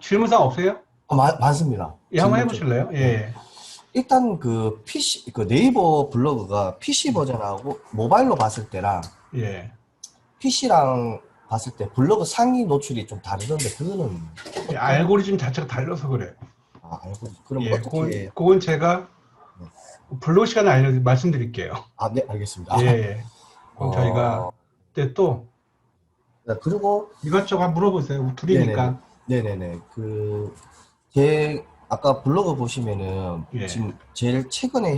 질문사항 없어요? 많습니다. 예, 한번 질문 좀. 해보실래요? 네. 예. 일단 그 PC, 그 네이버 블로그가 PC 버전하고 모바일로 봤을 때랑 예. PC랑 봤을 때 블로그 상위 노출이 좀 다르던데 그거는 예, 어떤, 알고리즘 자체가 달라서 그래요. 알고, 그럼 예, 어떻게, 그건 제가 네. 블로그 시간에 말씀드릴게요. 네, 알겠습니다. 예. 그럼 어, 저희가 그때 또 네, 그리고, 이것저것 물어보세요. 네네네. 둘이니까. 네네네. 아까 블로그 보시면은 예. 지금 제일 최근에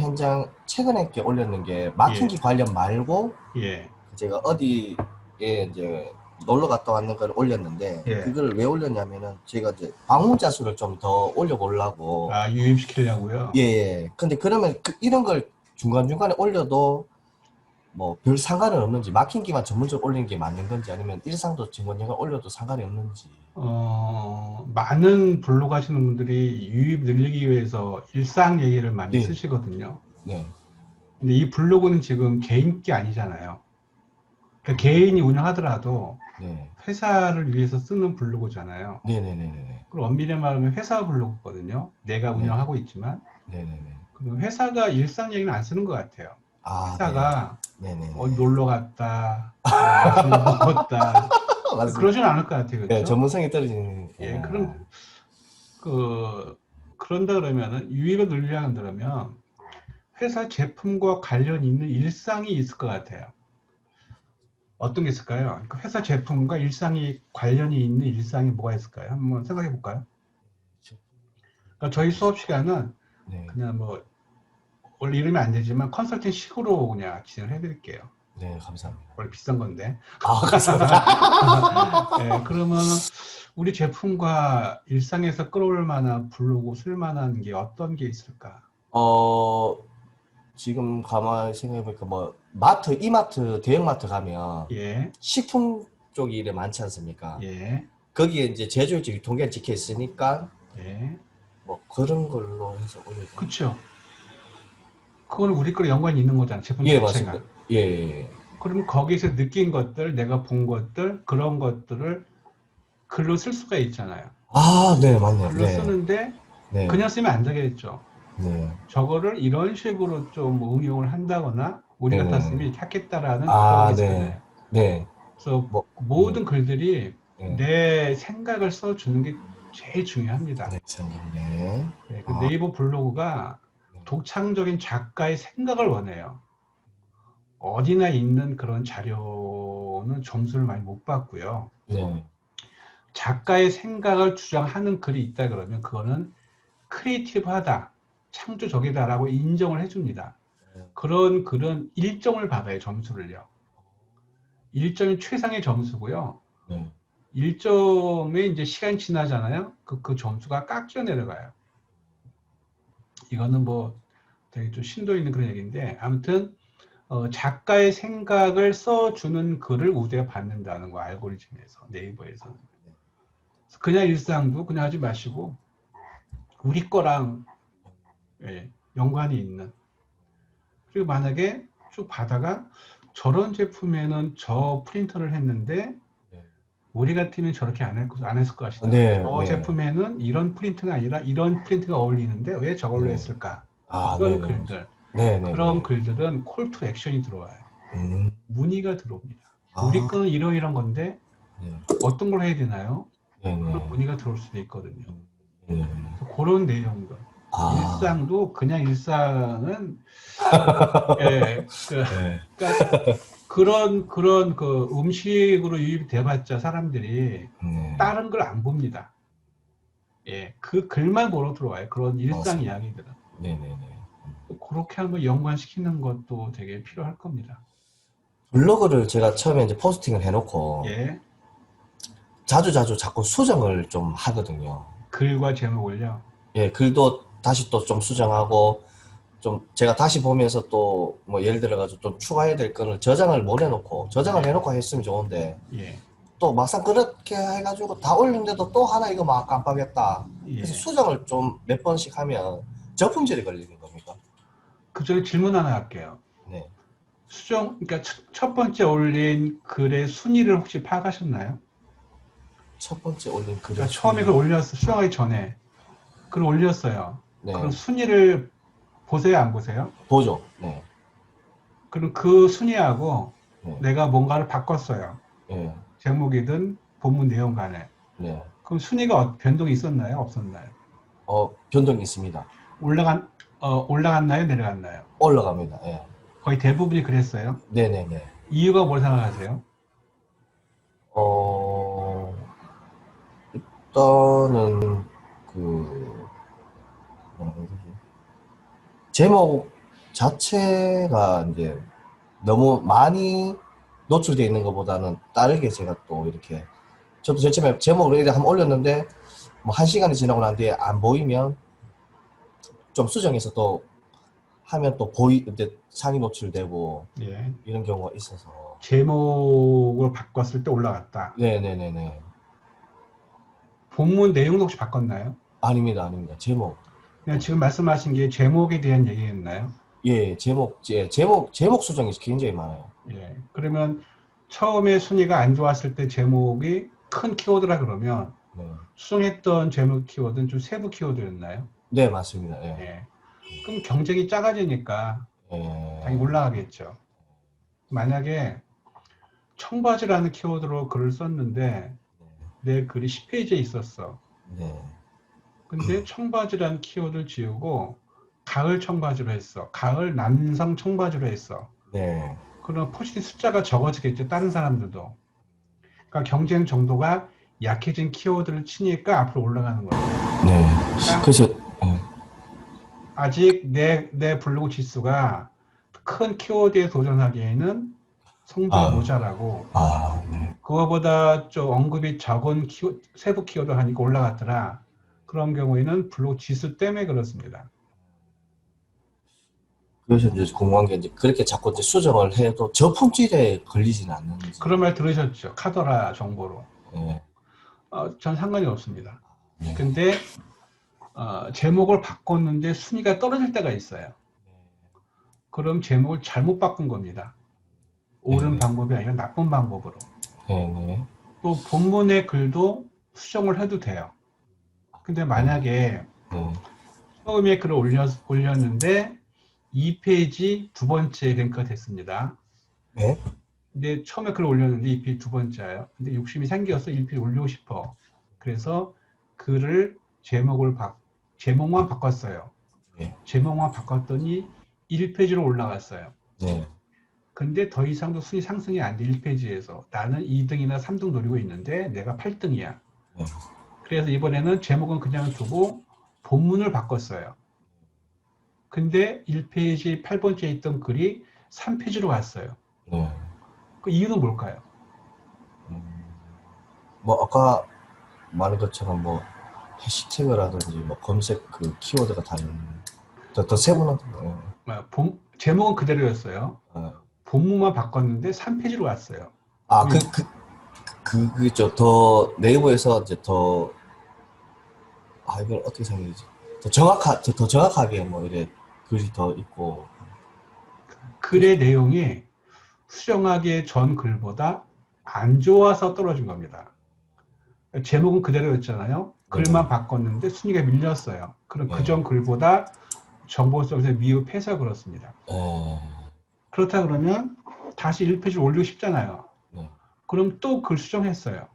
게 올렸는 게 예. 마킹기 관련 말고 예. 제가 어디에 이제 놀러 갔다 왔는 걸 올렸는데 예. 그걸 왜 올렸냐면은 제가 이제 방문자 수를 좀 더 올려보려고. 아, 유입시키려고요? 예, 예. 근데 그러면 이런 걸 중간중간에 올려도 뭐 별 상관은 없는지, 마킹기만 전문적으로 올리는 게 맞는 건지 아니면 일상도 중간중간 올려도 상관이 없는지. 많은 블로그 하시는 분들이 유입 늘리기 위해서 일상 얘기를 많이 네, 쓰시거든요. 네, 근데 이 블로그는 지금 개인 게 아니잖아요. 그러니까 개인이 운영하더라도 네, 회사를 위해서 쓰는 블로그잖아요. 네네네네. 그럼 엄밀히 말하면 회사 블로그거든요. 내가 네, 운영하고 있지만. 네네네. 그럼 회사가 일상 얘기는 안 쓰는 것 같아요. 아, 네, 회사가 어디 네네네. 놀러 갔다, 뭐 맛있는 거 먹었다, 맞습니다. 그러진 않을 것 같아요. 네, 그렇죠? 전문성이 떨어지는, 예, 그런다 그러면은 유입을 늘리려고 그러면 회사 제품과 관련 있는 일상이 있을 것 같아요. 어떤 게 있을까요? 그러니까 회사 제품과 일상이 관련이 있는 일상이 뭐가 있을까요? 한번 생각해 볼까요? 그러니까 저희 수업 시간은 네, 그냥 뭐 원래 이러면 안 되지만 컨설팅 식으로 그냥 진행을 해드릴게요. 네, 감사합니다. 원래 비싼 건데. 아, 감사합니다. 예, 그러면 우리 제품과 일상에서 끌어올 만한 블로그 쓸 만한 게 어떤 게 있을까? 어, 지금 가만히 생각해보니까 뭐, 이마트, 대형마트 가면 예, 식품 쪽이 이래 많지 않습니까? 예, 거기에 이제 제조일지 유통기한 찍혀 있으니까 예. 뭐 그런 걸로 해서 올리고. 그쵸. 그건 우리 거랑 연관이 있는 거잖아, 제품 예, 맞습니다. 자체가. 예, 예. 예. 그러면 거기서 느낀 것들, 내가 본 것들, 그런 것들을 글로 쓸 수가 있잖아요. 아, 네, 맞네요. 글로 네, 쓰는데 네, 그냥 쓰면 안 되겠죠. 네, 저거를 이런 식으로 좀 응용을 한다거나 우리 같았으면 네. 이렇게 하겠다라는 그런 게 아, 네, 있잖아요. 네, 그래서 뭐, 모든 글들이 네, 내 생각을 써주는 게 제일 중요합니다. 네, 네. 네, 그 아, 네이버 블로그가 독창적인 작가의 생각을 원해요. 어디나 있는 그런 자료는 점수를 많이 못 받고요. 네, 작가의 생각을 주장하는 글이 있다 그러면 그거는 크리에이티브하다, 창조적이다라고 인정을 해줍니다. 그런 글은 1점을 받아요, 점수를요. 1점이 최상의 점수고요. 네. 1점에 이제 시간이 지나잖아요. 그 점수가 깎여 내려가요. 이거는 뭐 되게 좀 심도 있는 그런 얘기인데, 아무튼 작가의 생각을 써주는 글을 우대가 받는다는 거, 알고리즘에서, 네이버에서는. 그냥 일상도 그냥 하지 마시고 우리 거랑 연관이 있는. 그리고 만약에 쭉 봐다가 저런 제품에는 저 프린터를 했는데 우리 같으면 저렇게 안 했을 것이다. 네, 저 네, 제품에는 이런 프린트가 아니라 이런 프린트가 어울리는데 왜 저걸로 네. 했을까? 아, 이런 네네. 글들. 그런 네네네. 글들은 콜 투 액션이 들어와요. 음, 문의가 들어옵니다. 우리 아, 거는 이러이런 건데 네. 어떤 걸 해야 되나요? 그런 네네. 문의가 들어올 수도 있거든요. 네. 그래서 그런 내용들. 아, 일상도 그냥 일상은 네. 그러니까 그런 그 음식으로 유입돼봤자 사람들이 네. 다른 걸 안 봅니다. 예, 그 글만 보러 들어와요. 그런 일상 맞습니다. 이야기들은. 네네네. 그렇게 한번 연관시키는 것도 되게 필요할 겁니다. 블로그를 제가 처음에 이제 포스팅을 해놓고 예, 자주 자꾸 수정을 좀 하거든요. 글과 제목을요. 예, 글도 다시 또 좀 수정하고 좀 제가 다시 보면서 또 뭐 예를 들어가지고 좀 추가해야 될 거를 저장을 못 해놓고 저장을 해놓고 했으면 좋은데 예, 또 막상 그렇게 해가지고 다 올리는데도 또 하나 이거 막 깜빡했다. 그래서 예. 수정을 좀 몇 번씩 하면 저품질이 걸리는 겁니까? 그 전에 질문 하나 할게요. 네. 그러니까 첫 번째 올린 글의 순위를 혹시 파악하셨나요? 첫 번째 올린 글의 그러니까 처음에 그걸 올렸어. 수정하기 전에 글을 올렸어요. 네. 그럼 순위를 보세요, 안 보세요? 보죠. 네. 그럼 그 순위하고 네. 내가 뭔가를 바꿨어요. 네. 제목이든 본문 내용 간에. 네. 그럼 순위가 변동이 있었나요? 없었나요? 변동이 있습니다. 올라갔나요? 내려갔나요? 올라갑니다. 예. 거의 대부분이 그랬어요. 네네네. 이유가 뭘 생각하세요? 일단은 뭐라고 해야 되지? 제목 자체가 이제 너무 많이 노출되어 있는 것보다는 다르게 제가 또 이렇게 저도 처음에 제목을 이렇게 한번 올렸는데 뭐 1시간이 지나고 난 뒤에 안 보이면 좀 수정해서 또 하면 또 이제 상위 노출되고 예. 이런 경우가 있어서. 제목을 바꿨을 때 올라갔다. 네네네네. 본문 내용도 혹시 바꿨나요? 아닙니다. 제목. 그냥 지금 말씀하신 게 제목에 대한 얘기였나요? 예, 제목 수정이 굉장히 많아요. 예. 그러면 처음에 순위가 안 좋았을 때 제목이 큰 키워드라 그러면 네. 수정했던 제목 키워드는 좀 세부 키워드였나요? 네, 맞습니다. 예. 예. 그럼 경쟁이 작아지니까 당연히 올라가겠죠. 만약에 청바지라는 키워드로 글을 썼는데 내 글이 10페이지에 있었어. 네. 근데 청바지라는 키워드를 지우고 가을 청바지로 했어. 가을 남성 청바지로 했어. 네. 그럼 포스팅 숫자가 적어지겠죠. 다른 사람들도. 그러니까 경쟁 정도가 약해진 키워드를 치니까 앞으로 올라가는 거예요. 네. 그래서 아직 내 블로그 지수가 큰 키워드에 도전하기에는 성도가 모자라고 네. 그거보다 좀 언급이 적은 세부 키워드 하니까 올라갔더라. 그런 경우에는 블로그 지수 때문에 그렇습니다. 그래서 이제 궁금한 게 이제 그렇게 자꾸 이제 수정을 해도 저 품질에 걸리지는 않는지. 그런 말 들으셨죠? 카더라 정보로. 네. 전 상관이 없습니다. 네. 근데 제목을 바꿨는데 순위가 떨어질 때가 있어요. 그럼 제목을 잘못 바꾼 겁니다. 옳은 방법이 아니라 나쁜 방법으로. 네. 또 본문의 글도 수정을 해도 돼요. 근데 만약에 처음에 글을 올렸는데 2페이지 두 번째 랭크가 됐습니다. 네. 근데 처음에 글을 올렸는데 2페이지 두 번째예요. 근데 욕심이 생겨서 1페이지 올리고 싶어. 그래서 글을 제목만 바꿨어요. 네. 제목만 바꿨더니 1페이지로 올라갔어요. 네. 근데 더 이상도 순위 상승이 안 돼. 1페이지에서. 나는 2등이나 3등 노리고 있는데 내가 8등이야. 네. 그래서 이번에는 제목은 그냥 두고 본문을 바꿨어요. 근데 1페이지 8번째에 있던 글이 3페이지로 갔어요. 네. 그 이유는 뭘까요? 뭐 아까 말한 것처럼 뭐 해시태그라든지 뭐 검색 그 키워드가 다른 더 세분한. 제목은 그대로였어요. 본문만 바꿨는데 3페이지로 왔어요. 그죠. 더 네이버에서 이제 이걸 어떻게 설명해야지? 더 정확하게 뭐 이래 글이 더 있고. 글의 내용이 수정하기 전 글보다 안 좋아서 떨어진 겁니다. 제목은 그대로였잖아요. 글만 바꿨는데 순위가 밀렸어요. 그럼 그전 글보다 정보성에서 미흡해서 그렇습니다. 그렇다 그러면 다시 1페이지를 올리고 싶잖아요. 그럼 또 글 수정했어요.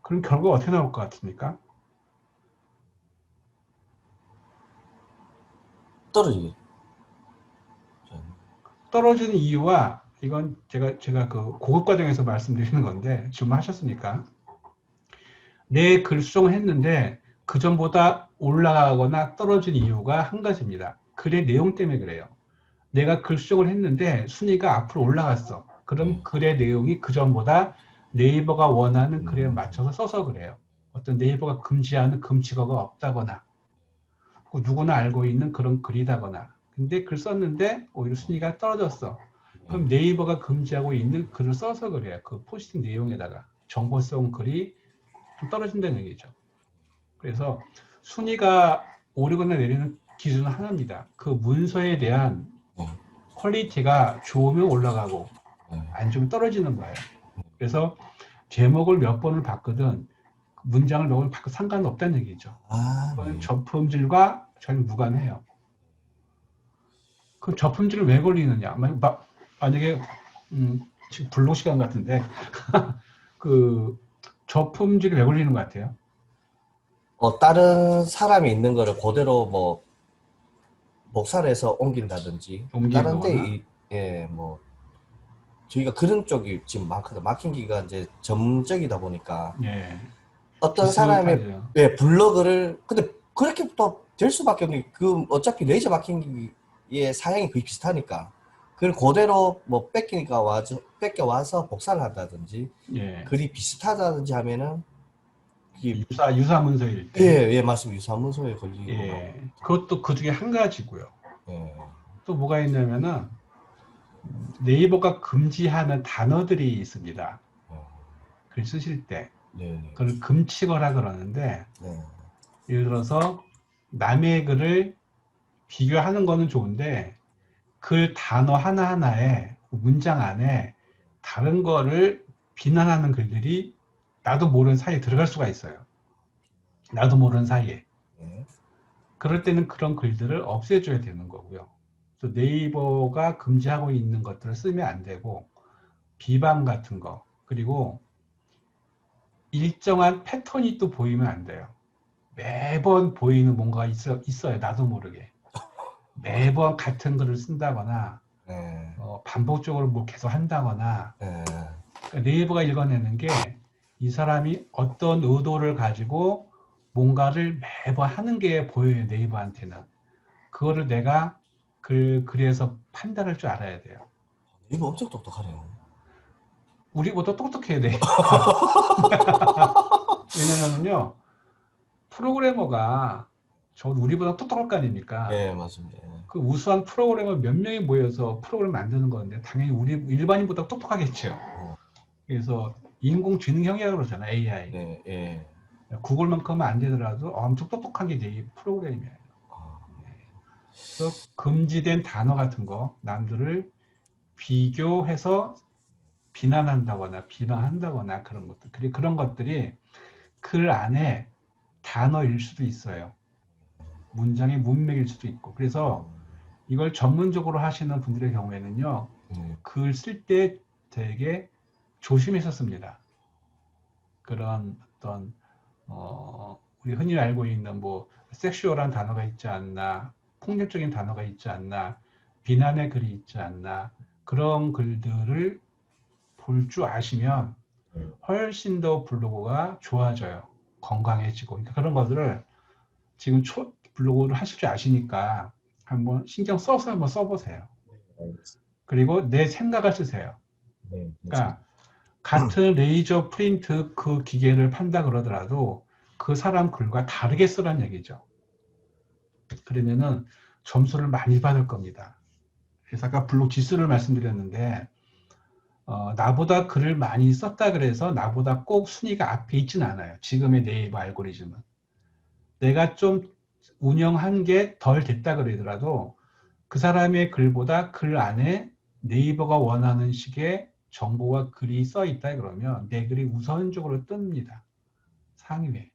그럼 결과가 어떻게 나올 것 같습니까? 떨어지는 이유와 이건 제가 그 고급 과정에서 말씀드리는 건데 주문하셨으니까 내 글 수정을 했는데 그 전보다 올라가거나 떨어진 이유가 한 가지입니다. 글의 내용 때문에 그래요. 내가 글 수정을 했는데 순위가 앞으로 올라갔어. 그럼 글의 내용이 그 전보다 네이버가 원하는 글에 맞춰서 써서 그래요. 어떤 네이버가 금지하는 금지어가 없다거나 누구나 알고 있는 그런 글이다거나 근데 글 썼는데 오히려 순위가 떨어졌어. 그럼 네이버가 금지하고 있는 글을 써서 그래요. 그 포스팅 내용에다가 정보성 글이 좀 떨어진다는 얘기죠. 그래서 순위가 오르거나 내리는 기준은 하나입니다. 그 문서에 대한 퀄리티가 좋으면 올라가고 안 좋으면 떨어지는 거예요. 그래서 제목을 몇 번을 바꾸든 문장을 몇 번을 바꿔도 상관없다는 얘기죠. 아, 그건 네. 저품질과 전혀 무관해요. 그 저품질을 왜 걸리느냐? 만약에 지금 불록 시간 같은데 그 저품질이 왜 걸리는 것 같아요? 다른 사람이 있는 거를 그대로 뭐 복사를 해서 옮긴다든지 다른 데 옮기거나 예, 뭐 저희가 그런 쪽이 지금 많거든. 마킹기가 이제 전문적이다 보니까 예, 어떤 사람의 비슷하죠. 예, 블로그를 근데 그렇게 또 될 수밖에 없는 게 그 어차피 레이저 마킹기의 사양이 거의 비슷하니까 그걸 그대로 뭐 뺏겨 와서 복사를 한다든지 예, 글이 비슷하다든지 하면은 이게 유사 문서일 때, 예, 예, 맞습니다. 유사문서에 걸리고 막 예, 그것도 그 중에 한 가지고요. 예. 또 뭐가 있냐면은 네이버가 금지하는 단어들이 있습니다. 글 쓰실 때 네, 네. 그걸 금치거라 그러는데 네. 예를 들어서 남의 글을 비교하는 거는 좋은데 글 단어 하나하나에 문장 안에 다른 거를 비난하는 글들이 나도 모르는 사이에 들어갈 수가 있어요. 나도 모르는 사이에. 네. 그럴 때는 그런 글들을 없애줘야 되는 거고요. 그래서 네이버가 금지하고 있는 것들을 쓰면 안 되고 비방 같은 거 그리고 일정한 패턴이 또 보이면 안 돼요. 매번 보이는 뭔가 있어요. 나도 모르게. 매번 같은 글을 쓴다거나 네. 반복적으로 뭐 계속 한다거나 네. 그러니까 네이버가 읽어내는 게 이 사람이 어떤 의도를 가지고 뭔가를 매번 하는 게 보여요. 네이버한테는. 그거를 내가 글에서 판단할 줄 알아야 돼요. 이거 엄청 똑똑하네요. 우리보다 똑똑해야 돼. 왜냐면요, 프로그래머가 저 우리보다 똑똑할 거 아닙니까? 예, 맞습니다. 예. 그 우수한 프로그래머 몇 명이 모여서 프로그램 만드는 건데 당연히 우리 일반인보다 똑똑하겠죠. 그래서 인공지능형이라고 그러잖아, AI. 네, 예. 구글만큼은 안 되더라도 엄청 똑똑한 게 이제 프로그램이에요. 아, 그래서 금지된 단어 같은 거, 남들을 비교해서 비난한다거나 비방한다거나 그런 것들. 그리고 그런 것들이 글 안에 단어일 수도 있어요. 문장의 문맥일 수도 있고. 그래서 이걸 전문적으로 하시는 분들의 경우에는요, 글 쓸 때 되게 조심해서 씁니다. 그런 어떤 우리 흔히 알고 있는 뭐 섹슈얼한 단어가 있지 않나, 폭력적인 단어가 있지 않나, 비난의 글이 있지 않나 그런 글들을 볼 줄 아시면 훨씬 더 블로그가 좋아져요. 건강해지고. 그러니까 그런 것들을 지금 블로그를 하실 줄 아시니까 한번 신경 써서 한번 써보세요. 그리고 내 생각을 쓰세요. 네, 그러니까 같은 레이저 프린트 그 기계를 판다 그러더라도 그 사람 글과 다르게 쓰란 얘기죠. 그러면은 점수를 많이 받을 겁니다. 그래서 아까 블로그 지수를 말씀드렸는데 나보다 글을 많이 썼다 그래서 나보다 꼭 순위가 앞에 있지는 않아요. 지금의 네이버 알고리즘은. 내가 좀 운영한 게 덜 됐다 그러더라도 그 사람의 글보다 글 안에 네이버가 원하는 식의 정보와 글이 써 있다 그러면 내 글이 우선적으로 뜹니다. 상위에.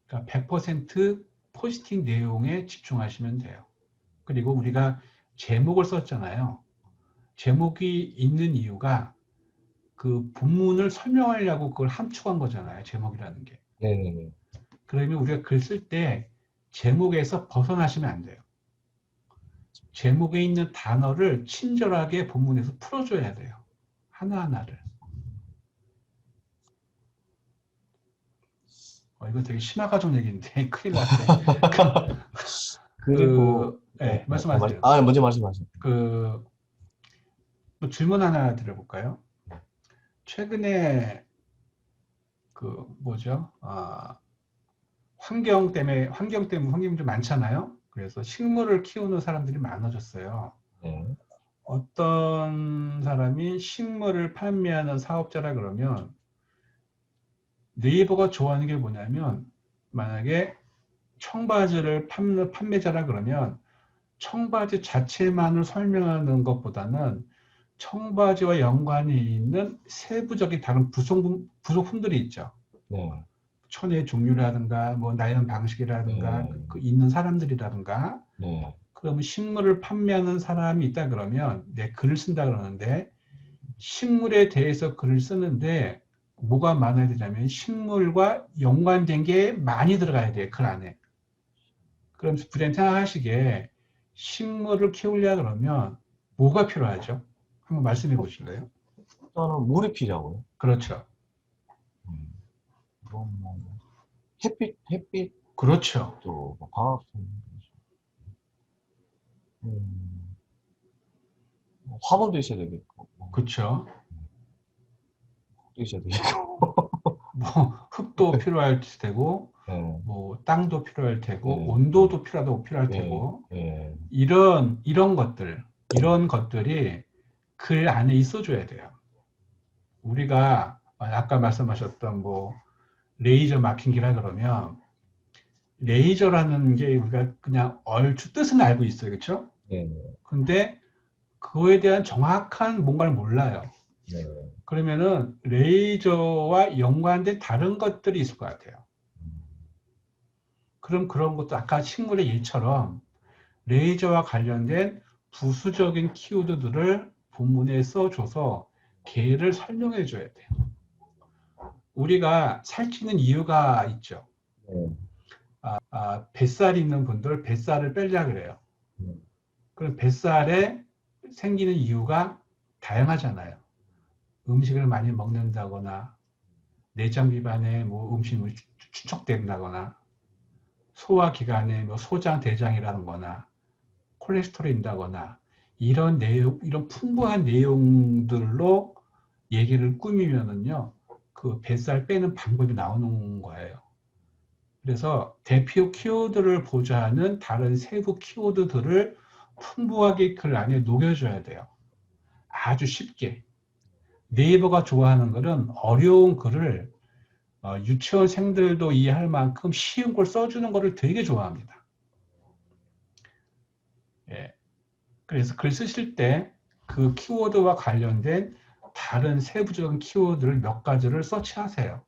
그러니까 100% 포스팅 내용에 집중하시면 돼요. 그리고 우리가 제목을 썼잖아요. 제목이 있는 이유가 그 본문을 설명하려고 그걸 함축한 거잖아요. 제목이라는 게. 네, 네, 네. 그러면 우리가 글 쓸 때 제목에서 벗어나시면 안 돼요. 제목에 있는 단어를 친절하게 본문에서 풀어줘야 돼요. 하나하나를. 이거 되게 심화가정 얘기인데 큰일 났네. 그리고 네, 말씀하세요. 먼저 말씀하세요. 또 질문 하나 드려볼까요? 최근에 뭐죠? 환경 때문에 환경이 좀 많잖아요. 그래서 식물을 키우는 사람들이 많아졌어요. 네. 어떤 사람이 식물을 판매하는 사업자라 그러면 네이버가 좋아하는 게 뭐냐면 만약에 청바지를 판매자라 그러면 청바지 자체만을 설명하는 것보다는 청바지와 연관이 있는 세부적인 다른 부속품들이 있죠. 네. 천의 종류라든가 뭐 나연 방식이라든가 네. 그 있는 사람들이라든가 네. 그러면 식물을 판매하는 사람이 있다 그러면 내 글을 쓴다 그러는데 식물에 대해서 글을 쓰는데 뭐가 많아야 되냐면 식물과 연관된 게 많이 들어가야 돼요. 글 안에. 그럼 부장님 생각하시기에 식물을 키우려 그러면 뭐가 필요하죠? 한번 말씀해 보실래요? 일단은 물이 필요하고요. 그렇죠. 그럼 뭐 햇빛도 그렇죠. 뭐 광합성, 화분도 있어야 되겠고, 그렇죠. 도 있어야 되겠고. 뭐 흙도 필요할 테고 네. 뭐 땅도 필요할 테고 네. 온도도 필요할 네. 테고 네. 이런 것들이 글 안에 있어줘야 돼요. 우리가 아까 말씀하셨던 뭐 레이저 마킹기라 그러면 레이저라는 게 우리가 그냥 얼추 뜻은 알고 있어요, 그렇죠? 네. 근데 그거에 대한 정확한 뭔가를 몰라요. 네. 그러면은 레이저와 연관된 다른 것들이 있을 것 같아요. 그럼 그런 것도 아까 식물의 일처럼 레이저와 관련된 부수적인 키워드들을 본문에 써줘서 걔를 설명해 줘야 돼요. 우리가 살찌는 이유가 있죠. 네. 뱃살이 있는 분들 뱃살을 빼려 그래요. 그럼 뱃살에 생기는 이유가 다양하잖아요. 음식을 많이 먹는다거나 내장 기반에 뭐 음식이 축적된다거나 소화기관에 뭐 소장 대장이라는 거나 콜레스테롤이 있다거나 이런 풍부한 내용들로 얘기를 꾸미면은요, 그 뱃살 빼는 방법이 나오는 거예요. 그래서 대표 키워드를 보좌하는 다른 세부 키워드들을 풍부하게 글 안에 녹여줘야 돼요. 아주 쉽게. 네이버가 좋아하는 글은 어려운 글을 유치원생들도 이해할 만큼 쉬운 걸 써주는 것을 되게 좋아합니다. 예. 그래서 글 쓰실 때 그 키워드와 관련된 다른 세부적인 키워드를 몇 가지를 서치하세요.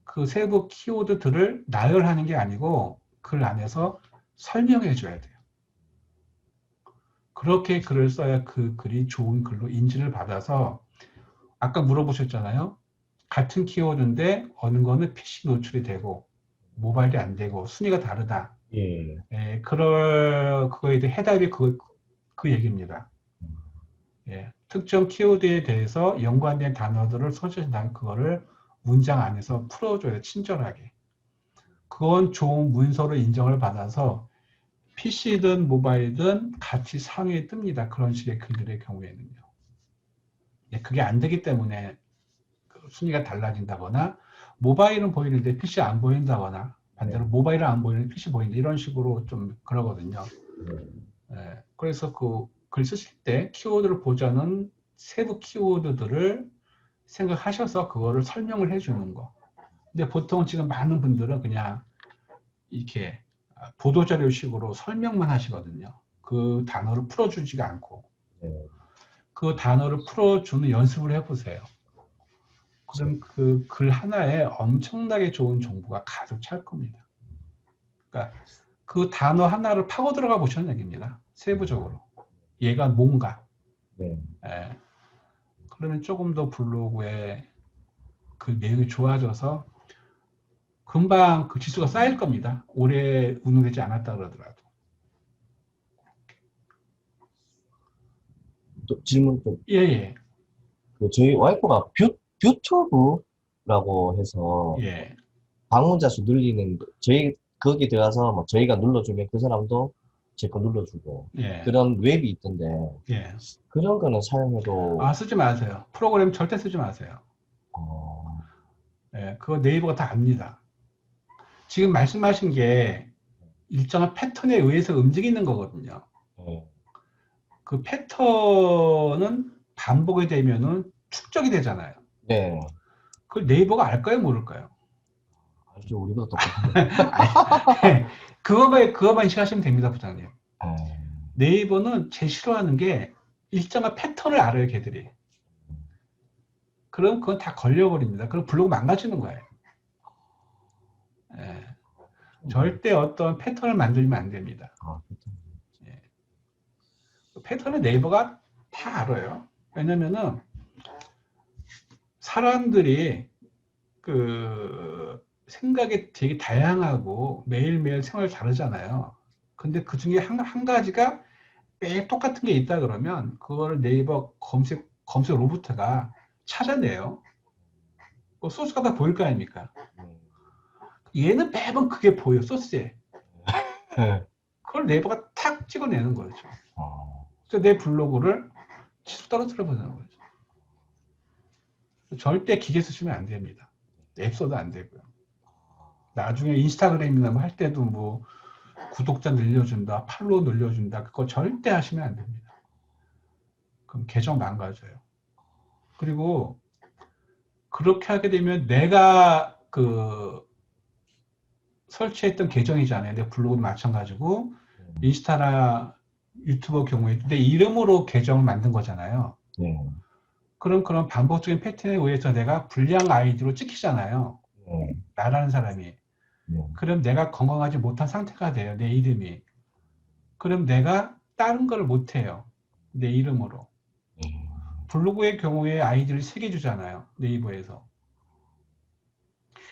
그 세부 키워드들을 나열하는 게 아니고 글 안에서 설명해 줘야 돼요. 그렇게 글을 써야 그 글이 좋은 글로 인지를 받아서 아까 물어보셨잖아요. 같은 키워드인데 어느 거는 PC 노출이 되고 모바일이 안 되고 순위가 다르다. 예. 예, 그거에 대해 해답이 그 얘기입니다. 예, 특정 키워드에 대해서 연관된 단어들을 써주신다면 그거를 문장 안에서 풀어줘요. 친절하게. 그건 좋은 문서로 인정을 받아서 PC든 모바일이든 같이 상위에 뜹니다. 그런 식의 글들의 경우에는요. 예, 그게 안 되기 때문에 순위가 달라진다거나 모바일은 보이는데 PC 안 보인다거나 반대로 모바일은 안 보이는데 PC 보인다 이런 식으로 좀 그러거든요. 예, 그래서 그 글 쓰실 때 키워드를 보자는 세부 키워드들을 생각하셔서 그거를 설명을 해주는 거. 근데 보통 지금 많은 분들은 그냥 이렇게 보도자료식으로 설명만 하시거든요. 그 단어를 풀어주지가 않고 그 단어를 풀어주는 연습을 해보세요. 그럼 그 글 하나에 엄청나게 좋은 정보가 가득 찰 겁니다. 그러니까 그 단어 하나를 파고 들어가 보시는 얘기입니다. 세부적으로. 얘가 뭔가. 네. 예. 그러면 조금 더 블로그에 그 내용이 좋아져서 금방 그 지수가 쌓일 겁니다. 오래 운영되지 않았다 그러더라도. 또 질문 좀. 예, 예. 그 저희 와이프가 뷰튜브라고 해서 예. 방문자 수 늘리는 저희 거기 들어가서 뭐 저희가 눌러주면 그 사람도 제 거 눌러주고 예. 그런 웹이 있던데 예. 그런 거는 사용해도 쓰지 마세요. 프로그램 절대 쓰지 마세요. 예, 그거 네이버가 다 압니다. 지금 말씀하신 게 일정한 패턴에 의해서 움직이는 거거든요. 그 패턴은 반복이 되면은 축적이 되잖아요. 네. 그걸 네이버가 알까요, 모를까요? 알죠. 우리도 똑같은데. 그것만 인식하시면 됩니다, 부장님. 네이버는 제일 싫어하는 게 일정한 패턴을 알아요, 걔들이. 그럼 그건 다 걸려버립니다. 그럼 블로그 망가지는 거예요. 예. 절대 어떤 패턴을 만들면 안 됩니다. 예. 패턴은 네이버가 다 알아요. 왜냐면은 사람들이 그 생각이 되게 다양하고 매일매일 생활 다르잖아요. 근데 그 중에 한 가지가 매일 똑같은 게 있다 그러면 그거를 네이버 검색 로봇가 찾아내요. 그 소스가 다 보일 거 아닙니까? 얘는 매번 그게 보여, 소스에. 네. 그걸 네이버가 탁 찍어내는 거죠. 어. 그래서 내 블로그를 치수 떨어뜨려 보는 거죠. 절대 기계 쓰시면 안 됩니다. 앱 써도 안 되고요. 나중에 인스타그램이나 뭐 할 때도 뭐 구독자 늘려준다, 팔로우 늘려준다, 그거 절대 하시면 안 됩니다. 그럼 계정 망가져요. 그리고 그렇게 하게 되면 내가 그 설치했던 계정이잖아요. 내 블로그도 마찬가지고 인스타나 유튜버 경우에 내 이름으로 계정을 만든 거잖아요. 네. 그럼 그런 반복적인 패턴에 의해서 내가 불량 아이디로 찍히잖아요. 네. 나라는 사람이. 네. 그럼 내가 건강하지 못한 상태가 돼요. 내 이름이. 그럼 내가 다른 걸 못해요. 내 이름으로. 블로그의 경우에 아이디를 3개 주잖아요. 네이버에서.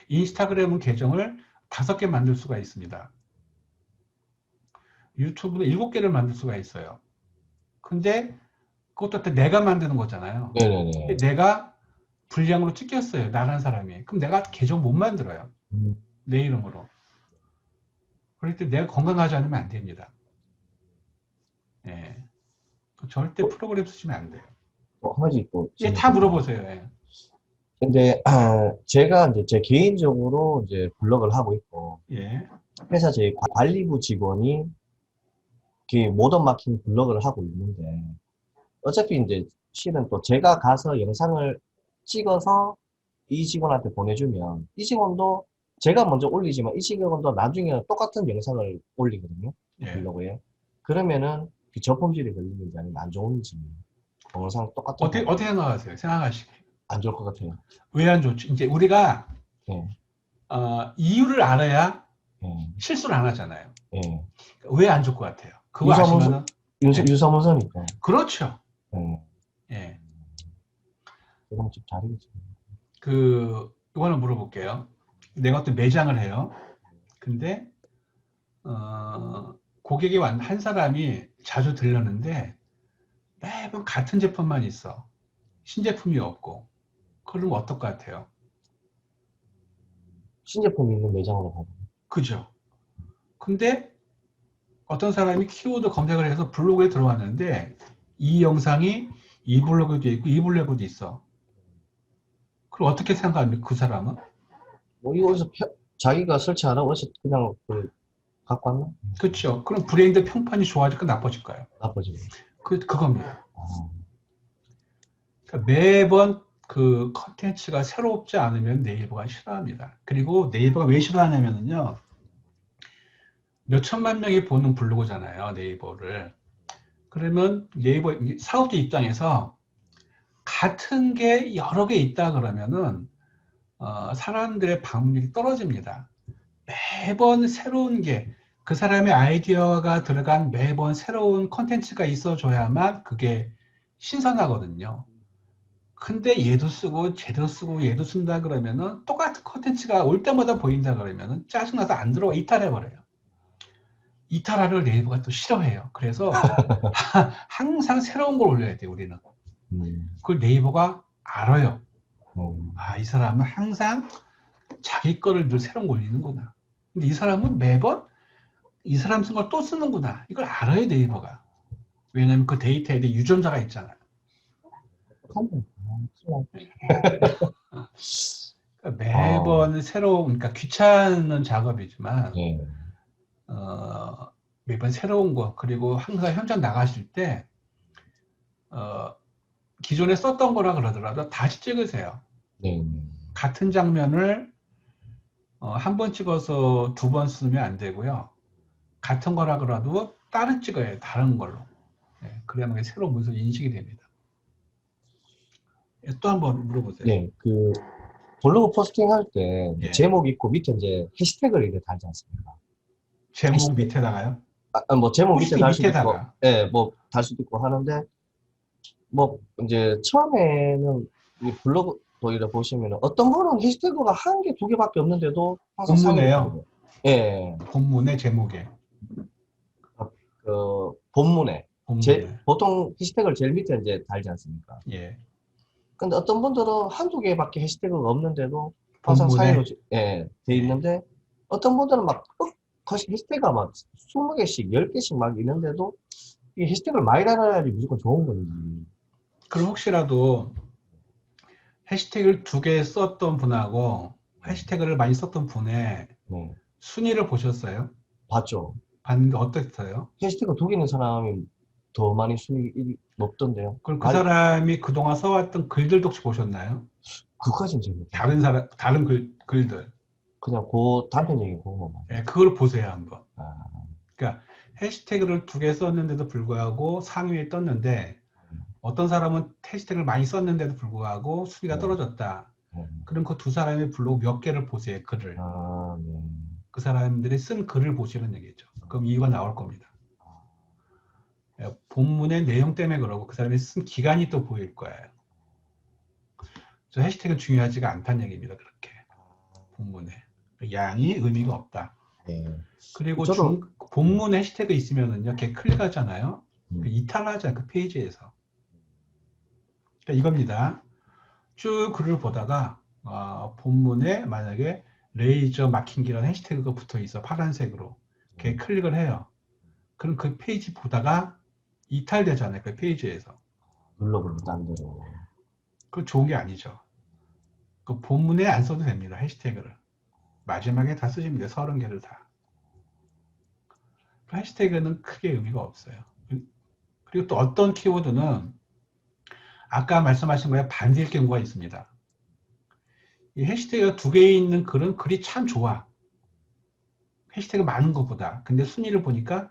인스타그램은 계정을 5개 만들 수가 있습니다. 유튜브는 7개를 만들 수가 있어요. 근데 그것도 다 내가 만드는 거잖아요. 네네네. 내가 불량으로 찍혔어요. 나란 사람이. 그럼 내가 계정 못 만들어요. 내 이름으로. 그럴 때 내가 건강하지 않으면 안 됩니다. 예. 절대 프로그램 쓰시면 안 돼요. 한 가지 또. 예, 다 물어보세요. 예. 근데 제가 이제 제 개인적으로 이제 블로그를 하고 있고 예. 회사 제 관리부 직원이 그 모던 마케팅 블로그를 하고 있는데 어차피 이제 실은 또 제가 가서 영상을 찍어서 이 직원한테 보내주면 이 직원도 제가 먼저 올리지만 이 직원도 나중에 똑같은 영상을 올리거든요. 예. 블로그에. 그러면은 그 저품질이 걸리는지 아니면 안 좋은지 영상 똑같은 어떻게 생각하세요? 생각하시기. 안 좋을 것 같아요. 왜 안 좋지? 이제 우리가 예. 이유를 알아야 예. 실수를 안 하잖아요. 예. 왜 안 좋을 것 같아요? 그거 아시면은 유사문서니까. 그렇죠. 예. 예. 그럼 좀 다르겠지. 이거는 물어볼게요. 내가 어떤 매장을 해요. 근데 고객이 한 사람이 자주 들렸는데 매번 같은 제품만 있어. 신제품이 없고. 그러면 어떨 것 같아요? 신제품 있는 매장으로 가고. 그죠? 근데 어떤 사람이 키워드 검색을 해서 블로그에 들어왔는데 이 영상이 이 블로그도 있고 이 블로그도 있어. 그럼 어떻게 생각합니까? 그 사람은? 뭐 이거에서 자기가 설치 안 하고 어디서 그냥 갖고 왔나? 그렇죠. 그럼 브랜드 평판이 좋아질까 나빠질까요? 나빠지고. 그겁니다. 그러니까 매번 그 컨텐츠가 새롭지 않으면 네이버가 싫어합니다. 그리고 네이버가 왜 싫어하냐면요. 몇 천만 명이 보는 블로그잖아요. 네이버를. 그러면 네이버 사업자 입장에서 같은 게 여러 개 있다 그러면은 사람들의 방문율이 떨어집니다. 매번 새로운 게 그 사람의 아이디어가 들어간 매번 새로운 컨텐츠가 있어줘야만 그게 신선하거든요. 근데 얘도 쓰고 쟤도 쓰고 얘도 쓴다 그러면은 똑같은 컨텐츠가 올 때마다 보인다 그러면은 짜증나서 안 들어와 이탈해버려요. 이탈하를 네이버가 또 싫어해요. 그래서 항상 새로운 걸 올려야 돼요, 우리는. 그걸 네이버가 알아요. 이 사람은 항상 자기 거를 늘 새로운 거 올리는구나. 근데 이 사람은 매번 이 사람 쓴 걸 또 쓰는구나. 이걸 알아요, 네이버가. 왜냐면 그 데이터에 대해 유전자가 있잖아요. 그러니까 매번 그러니까 귀찮은 작업이지만, 매번 새로운 거, 그리고 항상 현장 나가실 때, 기존에 썼던 거라 그러더라도 다시 찍으세요. 같은 장면을 한 번 찍어서 2번 쓰면 안 되고요. 같은 거라 그래도 따로 찍어야 해요. 다른 걸로. 네. 그래야만 새로운 문서 인식이 됩니다. 또 한번 물어보세요. 네, 그 블로그 포스팅 할 때 예. 제목 있고 밑에 이제 해시태그를 이렇게 달지 않습니까? 제목 해시태그. 밑에다가요? 뭐 제목 밑에 포스팅 달 수도 있고, 밑에다가. 예, 뭐 달 수도 있고 하는데 뭐 이제 처음에는 이 블로그 이렇게 보시면 어떤 분은 해시태그가 한 개, 두 개밖에 없는데도 항상 본문에요? 상위거든요. 예, 본문의 제목에. 그 본문에 본문에. 보통 해시태그를 제일 밑에 이제 달지 않습니까? 예. 근데 어떤 분들은 한두 개밖에 해시태그가 없는데도 항상 본문에. 상위로 돼 있는데 어떤 분들은 막 해시태그가 막 20개씩, 10개씩 막 있는데도 이 해시태그를 많이 달아야지 무조건 좋은 건지. 그럼 혹시라도 해시태그를 2개 썼던 분하고 해시태그를 많이 썼던 분의 네, 순위를 보셨어요? 봤죠? 봤는데 어땠어요? 해시태그 2개 있는 사람이 더 많이 순위 높던데요. 그럼 그 사람이 그동안 써왔던 글들도 혹시 보셨나요? 그까진 제가 다른 글들. 그냥 그 단편적인 그거만. 예, 그걸 보세요, 한번. 아, 그러니까 해시태그를 2개 썼는데도 불구하고 상위에 떴는데 어떤 사람은 해시태그를 많이 썼는데도 불구하고 순위가 네. 떨어졌다. 네. 그럼 그 두 사람의 블로그 몇 개를 보세요, 글을. 아, 네. 그 사람들이 쓴 글을 보시는 얘기죠. 그럼 이유가 나올 겁니다. 예, 본문의 내용 때문에 그러고 그 사람이 쓴 기간이 또 보일 거예요. 저 해시태그는 중요하지가 않다는 얘기입니다. 그렇게 본문에 양이 의미가 없다. 네. 그리고 저도 본문 해시태그 있으면은요, 걔 클릭하잖아요. 그 이탈하잖아요. 그 페이지에서. 그러니까 이겁니다. 쭉 글을 보다가 본문에 만약에 레이저 마킹기라는 해시태그가 붙어 있어 파란색으로 걔 클릭을 해요. 그럼 그 페이지 보다가 이탈되잖아요. 그 페이지에서. 눌러보면 딴 데로. 그거 좋은 게 아니죠. 그 본문에 안 써도 됩니다. 해시태그를. 마지막에 다 쓰시면 돼요. 30개를 다. 그 해시태그는 크게 의미가 없어요. 그리고 또 어떤 키워드는 아까 말씀하신 거에 반대일 경우가 있습니다. 이 해시태그가 2개 있는 글은 글이 참 좋아. 해시태그 많은 것보다. 근데 순위를 보니까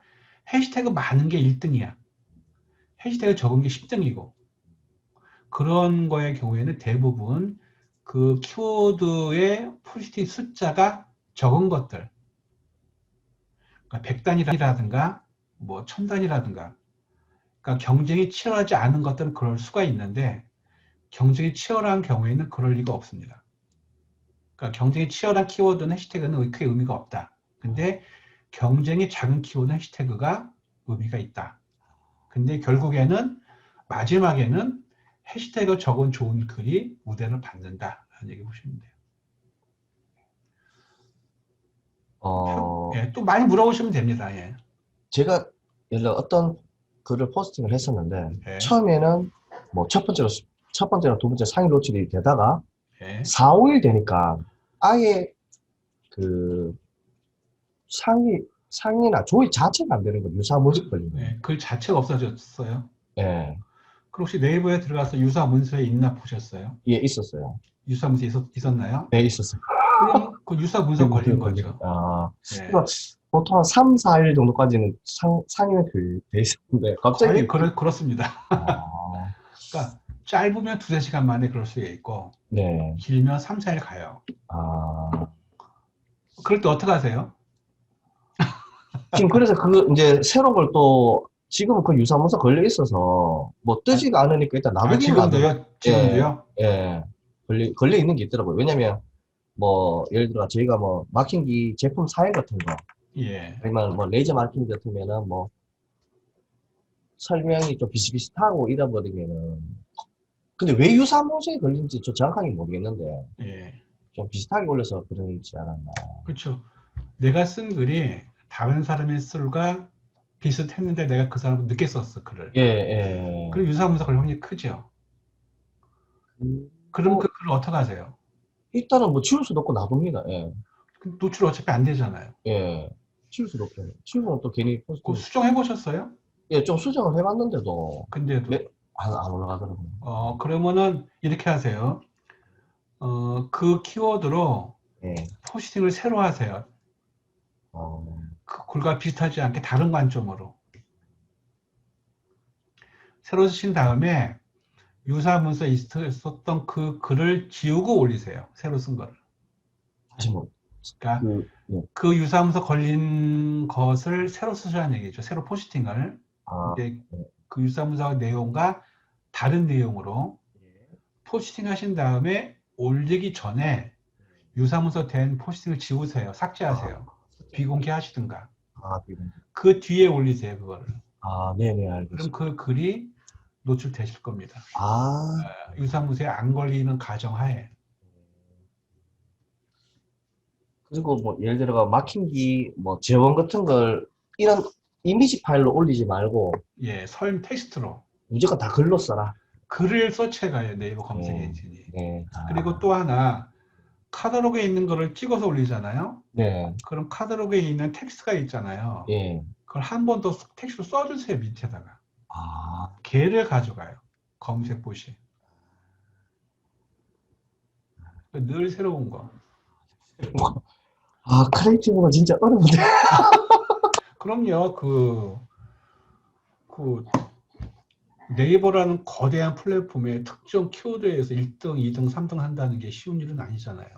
해시태그 많은 게 1등이야. 해시태그 적은 게 10등이고. 그런 거의 경우에는 대부분 그 키워드의 포지팅 숫자가 적은 것들. 그러니까 100단이라든가 뭐 1000단이라든가. 그러니까 경쟁이 치열하지 않은 것들은 그럴 수가 있는데 경쟁이 치열한 경우에는 그럴 리가 없습니다. 그러니까 경쟁이 치열한 키워드는 해시태그는 크게 의미가 없다. 근데 경쟁이 작은 키워드는 해시태그가 의미가 있다. 근데 결국에는 마지막에는 해시태그 적은 좋은 글이 우대를 받는다. 라는 얘기 보시면 돼요. 예, 또 많이 물어보시면 됩니다. 예. 제가 예를 들어 어떤 글을 포스팅을 했었는데 예. 처음에는 뭐 첫 번째나 두 번째 상위 노출이 되다가 예. 4, 5일 되니까 아예 그 상위나 조회 자체가 안 되는 거예요. 유사 문서 걸린 거예요. 예, 글 자체가 없어졌어요. 예. 그럼 혹시 네이버에 들어가서 유사 문서에 있나 보셨어요? 예, 있었어요. 유사 문서 있었나요? 네, 있었어요. 그럼 그 유사 문서 걸린 거죠. 아, 예. 그러니까 보통 한 3, 4일 정도까지는 상위에 돼 있었는데 갑자기 그렇습니다. 아, 그러니까 짧으면 2-3시간 만에 그럴 수 있고 네. 길면 3, 4일 가요. 아, 그럴 때 어떻게 하세요? 지금 그래서 그 이제 새로운 걸 또 지금은 그 유사문서 걸려 있어서 뭐 뜨지가 않으니까 일단 놔두기는 지금도요? 지금도요? 예, 걸려 있는 게 있더라고요. 왜냐면 뭐 예를 들어 저희가 뭐 마킹기 제품 사양 같은 거 예. 아니면 뭐 레이저 마킹기 같으면은 뭐 설명이 좀 비슷비슷하고 이래 버리면은 근데 왜 유사문서에 걸린지 저 정확하게 모르겠는데 예. 좀 비슷하게 올려서 그러지 않았나. 그렇죠. 내가 쓴 글이 다른 사람의 글과 비슷했는데 내가 그 사람을 늦게 썼어, 글을. 예, 예. 그럼 유사문서 걸 확률이 크죠. 그럼 그 글을 어떻게 하세요? 일단은 뭐 지울 수도 없고 놔둡니다. 예. 노출 어차피 안 되잖아요. 예. 지울 수도 없죠. 지우면 또 괜히 포스팅. 그거 수정해 보셨어요? 예, 좀 수정을 해봤는데도 근데도 네? 안 올라가더라고요. 그러면은 이렇게 하세요. 그 키워드로 예. 포스팅을 새로 하세요. 그 글과 비슷하지 않게 다른 관점으로. 새로 쓰신 다음에 유사문서에 있었던 그 글을 지우고 올리세요. 새로 쓴 거를. 다시 뭐, 그러니까 네. 그 유사문서 걸린 것을 새로 쓰자는 얘기죠. 새로 포스팅을. 아, 이제 네. 그 유사문서 내용과 다른 내용으로 예. 포스팅 하신 다음에 올리기 전에 유사문서 된 포스팅을 지우세요. 삭제하세요. 비공개 하시든가. 비공. 그 뒤에 올리세요. 그거를. 네네, 그럼 알겠습니다. 그 글이 노출되실 겁니다. 아, 유사문서에 안 걸리는 가정하에. 그리고 뭐, 예를 들어, 막힌기, 뭐, 재원 같은 걸, 이런 이미지 파일로 올리지 말고, 예, 설 텍스트로. 무조건 다 글로 써라. 글을 서치해가요. 네이버 검색 네, 엔진이. 네. 그리고 또 하나, 카talog에 있는 거를 찍어서 올리잖아요. 네, 그럼 카탈로그에 있는 텍스트가 있잖아요. 예. 그걸 한 번 더 텍스트 써주세요. 밑에다가. 아, 걔를 가져가요. 검색 보시. 늘 새로운 거. 크리에이티브가 진짜 어려운데. 그럼요. 그 네이버라는 거대한 플랫폼의 특정 키워드에서 1등, 2등, 3등 한다는 게 쉬운 일은 아니잖아요.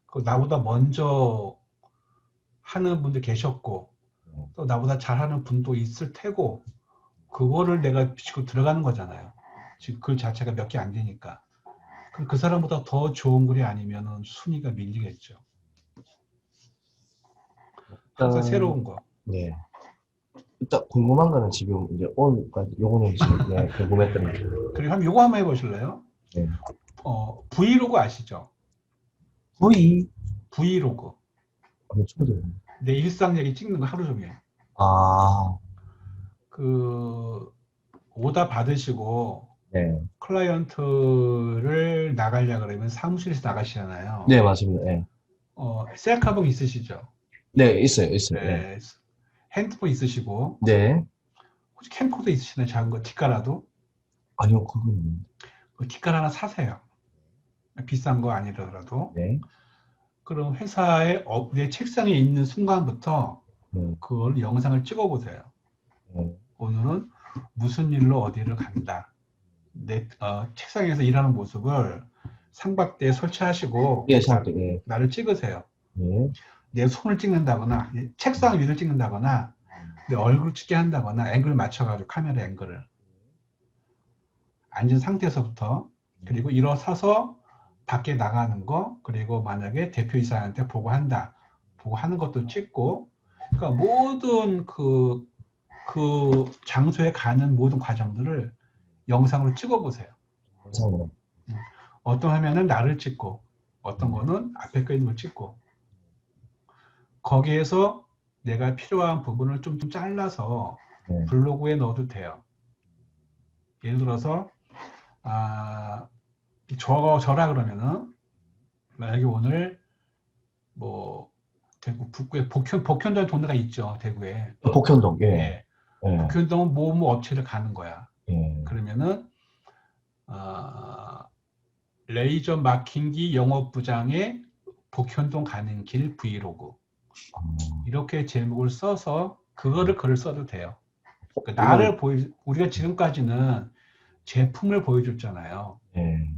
그 나보다 먼저 하는 분들 계셨고, 또 나보다 잘하는 분도 있을 테고, 그거를 내가 비치고 들어가는 거잖아요. 지금 글 자체가 몇 개 안 되니까. 그럼 그 사람보다 더 좋은 글이 아니면 순위가 밀리겠죠. 항상 새로운 거. 네. 일단 궁금한 거는 지금 이제 오늘까지 요거는 지금 네, 궁금했던 게. 그리고 한번 요거 한번 해보실래요? 네. 브이로그 아시죠? V. 브이로그. 저도. 내 일상 얘기 찍는 거 하루 종일. 아, 오다 받으시고 네. 클라이언트를 나가려고 그러면 사무실에서 나가시잖아요. 네, 맞습니다. 네. 셀카봉 있으시죠? 네, 있어요. 네. 네. 핸드폰 있으시고 네. 혹시 캠코더 있으시나요? 작은 거 뒷가라도? 아니요, 그건. 그 뒷가라 하나 사세요. 비싼 거 아니더라도. 네. 그럼 회사의 내 책상에 있는 순간부터 네. 그걸 영상을 찍어 보세요. 네. 오늘은 무슨 일로 어디를 간다. 내 책상에서 일하는 모습을 상박대에 설치하시고 예, 상태. 예. 나를 찍으세요. 네. 내 손을 찍는다거나 책상 위를 찍는다거나 내 얼굴 찍게 한다거나 앵글 맞춰가지고 카메라 앵글을 앉은 상태에서부터 그리고 일어서서 밖에 나가는 거 그리고 만약에 대표이사한테 보고한다 보고 하는 것도 찍고 그러니까 모든 그 장소에 가는 모든 과정들을 영상으로 찍어 보세요. 감사합니다. 어떤 화면은 나를 찍고 어떤 거는 앞에 거 있는 걸 찍고 거기에서 내가 필요한 부분을 좀 잘라서 네. 블로그에 넣어도 돼요. 예를 들어서 저라 그러면은 만약에 오늘 뭐 대구 북구에 복현동 동네가 있죠. 대구에. 복현동. 예. 예. 예. 복현동은 뭐 업체를 가는 거야. 예. 그러면은 레이저 마킹기 영업부장의 복현동 가는 길 브이로그 이렇게 제목을 써서 그거를 글을 써도 돼요. 그러니까 우리가 지금까지는 제품을 보여줬잖아요. 예.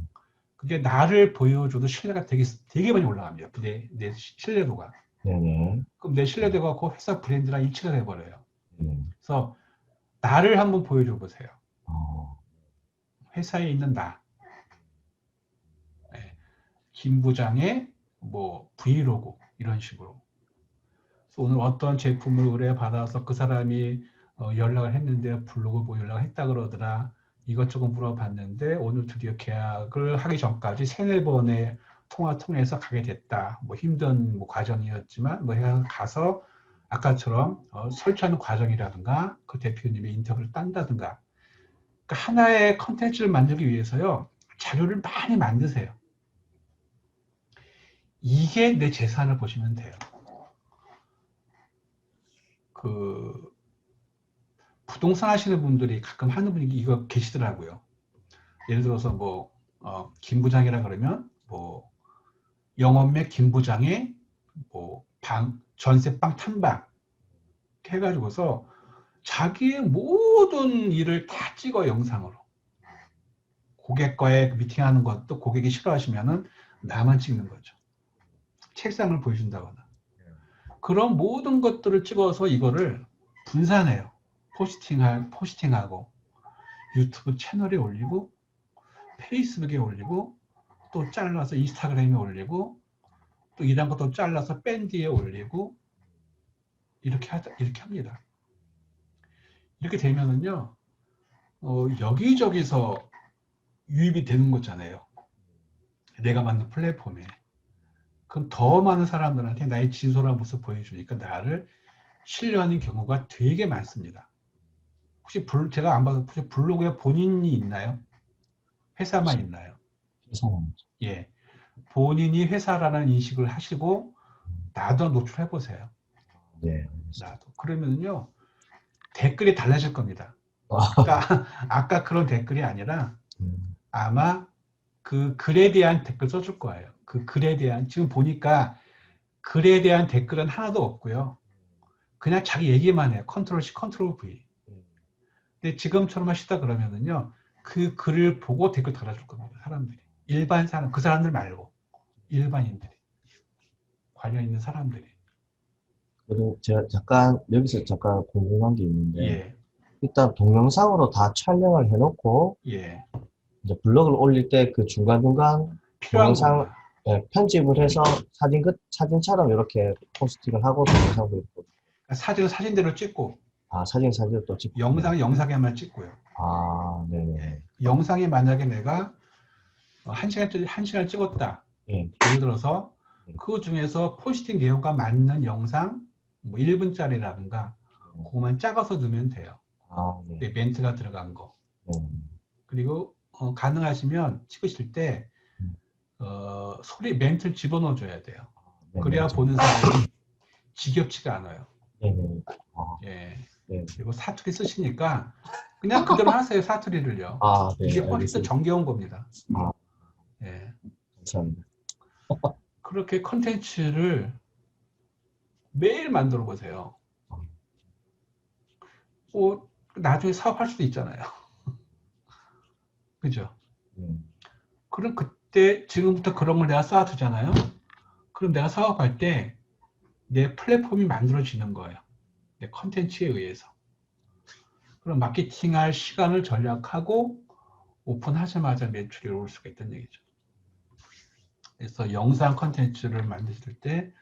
그게 나를 보여줘도 신뢰가 되게 많이 올라갑니다. 내 신뢰도가. 네네. 그럼 내 신뢰도가 그 회사 브랜드랑 일치가 돼버려요. 네. 그래서 나를 한번 보여줘 보세요. 어. 회사에 있는 나. 네. 김 부장의 뭐 브이로그 이런 식으로. 그래서 오늘 어떤 제품을 의뢰받아서 그 사람이 연락을 했는데 블로그 뭐 연락을 했다 그러더라. 이것저것 물어봤는데 오늘 드디어 계약을 하기 전까지 3-4번의 통화 통해서 가게 됐다. 뭐 힘든 뭐 과정이었지만 뭐 가서 아까처럼 설치하는 과정이라든가 그 대표님의 인터뷰를 딴다든가 그러니까 하나의 컨텐츠를 만들기 위해서요. 자료를 많이 만드세요. 이게 내 재산을 보시면 돼요. 부동산 하시는 분들이 가끔 하는 분이 이거 계시더라고요. 예를 들어서 뭐 김 부장이라 그러면 뭐 영업매 김 부장의 뭐 전세방 탐방 해가지고서 자기의 모든 일을 다 찍어 영상으로. 고객과의 미팅하는 것도 고객이 싫어하시면은 나만 찍는 거죠. 책상을 보여준다거나. 그런 모든 것들을 찍어서 이거를 분산해요. 포스팅하고 유튜브 채널에 올리고 페이스북에 올리고 또 잘라서 인스타그램에 올리고 또 이런 것도 잘라서 밴드에 올리고 이렇게 합니다. 이렇게 되면은요, 여기저기서 유입이 되는 거잖아요. 내가 만든 플랫폼에. 그럼 더 많은 사람들한테 나의 진솔한 모습 보여주니까 나를 신뢰하는 경우가 되게 많습니다. 혹시 제가 안 봐도 혹시 블로그에 본인이 있나요? 회사만 있나요? 회사만. 예. 본인이 회사라는 인식을 하시고 나도 노출해 보세요. 네. 나도. 그러면요 댓글이 달라질 겁니다. 아까 그런 댓글이 아니라 아마 그 글에 대한 댓글 써줄 거예요. 그 글에 대한, 지금 보니까 글에 대한 댓글은 하나도 없고요. 그냥 자기 얘기만 해요. 컨트롤 C, 컨트롤 V. 근데 지금처럼 하시다 그러면은요, 그 글을 보고 댓글 달아줄 겁니다. 사람들이. 일반 사람, 그 사람들 말고. 일반인들이. 관련 있는 사람들이. 그리고 제가 여기서 잠깐 궁금한 게 있는데, 예. 일단 동영상으로 다 촬영을 해놓고, 예. 이제 블로그를 올릴 때 그 중간중간 필요한 동영상, 것만. 편집을 해서 사진처럼 이렇게 포스팅을 하고 동영상도 있고. 사진은 사진대로 찍고, 사진을 또 찍고. 영상은 영상에만 찍고요. 네네. 영상이 만약에 내가 한 시간 찍었다. 예. 예를 들어서 그 중에서 포스팅 내용과 맞는 영상, 뭐 1분짜리라든가, 그거만 작아서 넣으면 돼요. 네. 멘트가 들어간 거. 네. 그리고 가능하시면 찍으실 때 멘트를 집어넣어줘야 돼요. 네, 그래야 네. 보는 사람이 지겹지가 않아요. 네네. 예. 네. 그리고 사투리 쓰시니까 그냥 그대로 하세요. 사투리를요. 네. 이게 훨씬 더 알겠습니다. 정겨운 겁니다. 아. 예. 감사합니다. 그렇게 컨텐츠를 매일 만들어 보세요. 나중에 사업할 수도 있잖아요. 그죠? 그럼 그때 지금부터 그런 걸 내가 쌓아두잖아요. 그럼 내가 사업할 때 내 플랫폼이 만들어지는 거예요. 내 컨텐츠에 의해서. 그럼 마케팅할 시간을 절약하고 오픈하자마자 매출이 올 수가 있다는 얘기죠. 그래서 영상 컨텐츠를 만드실 때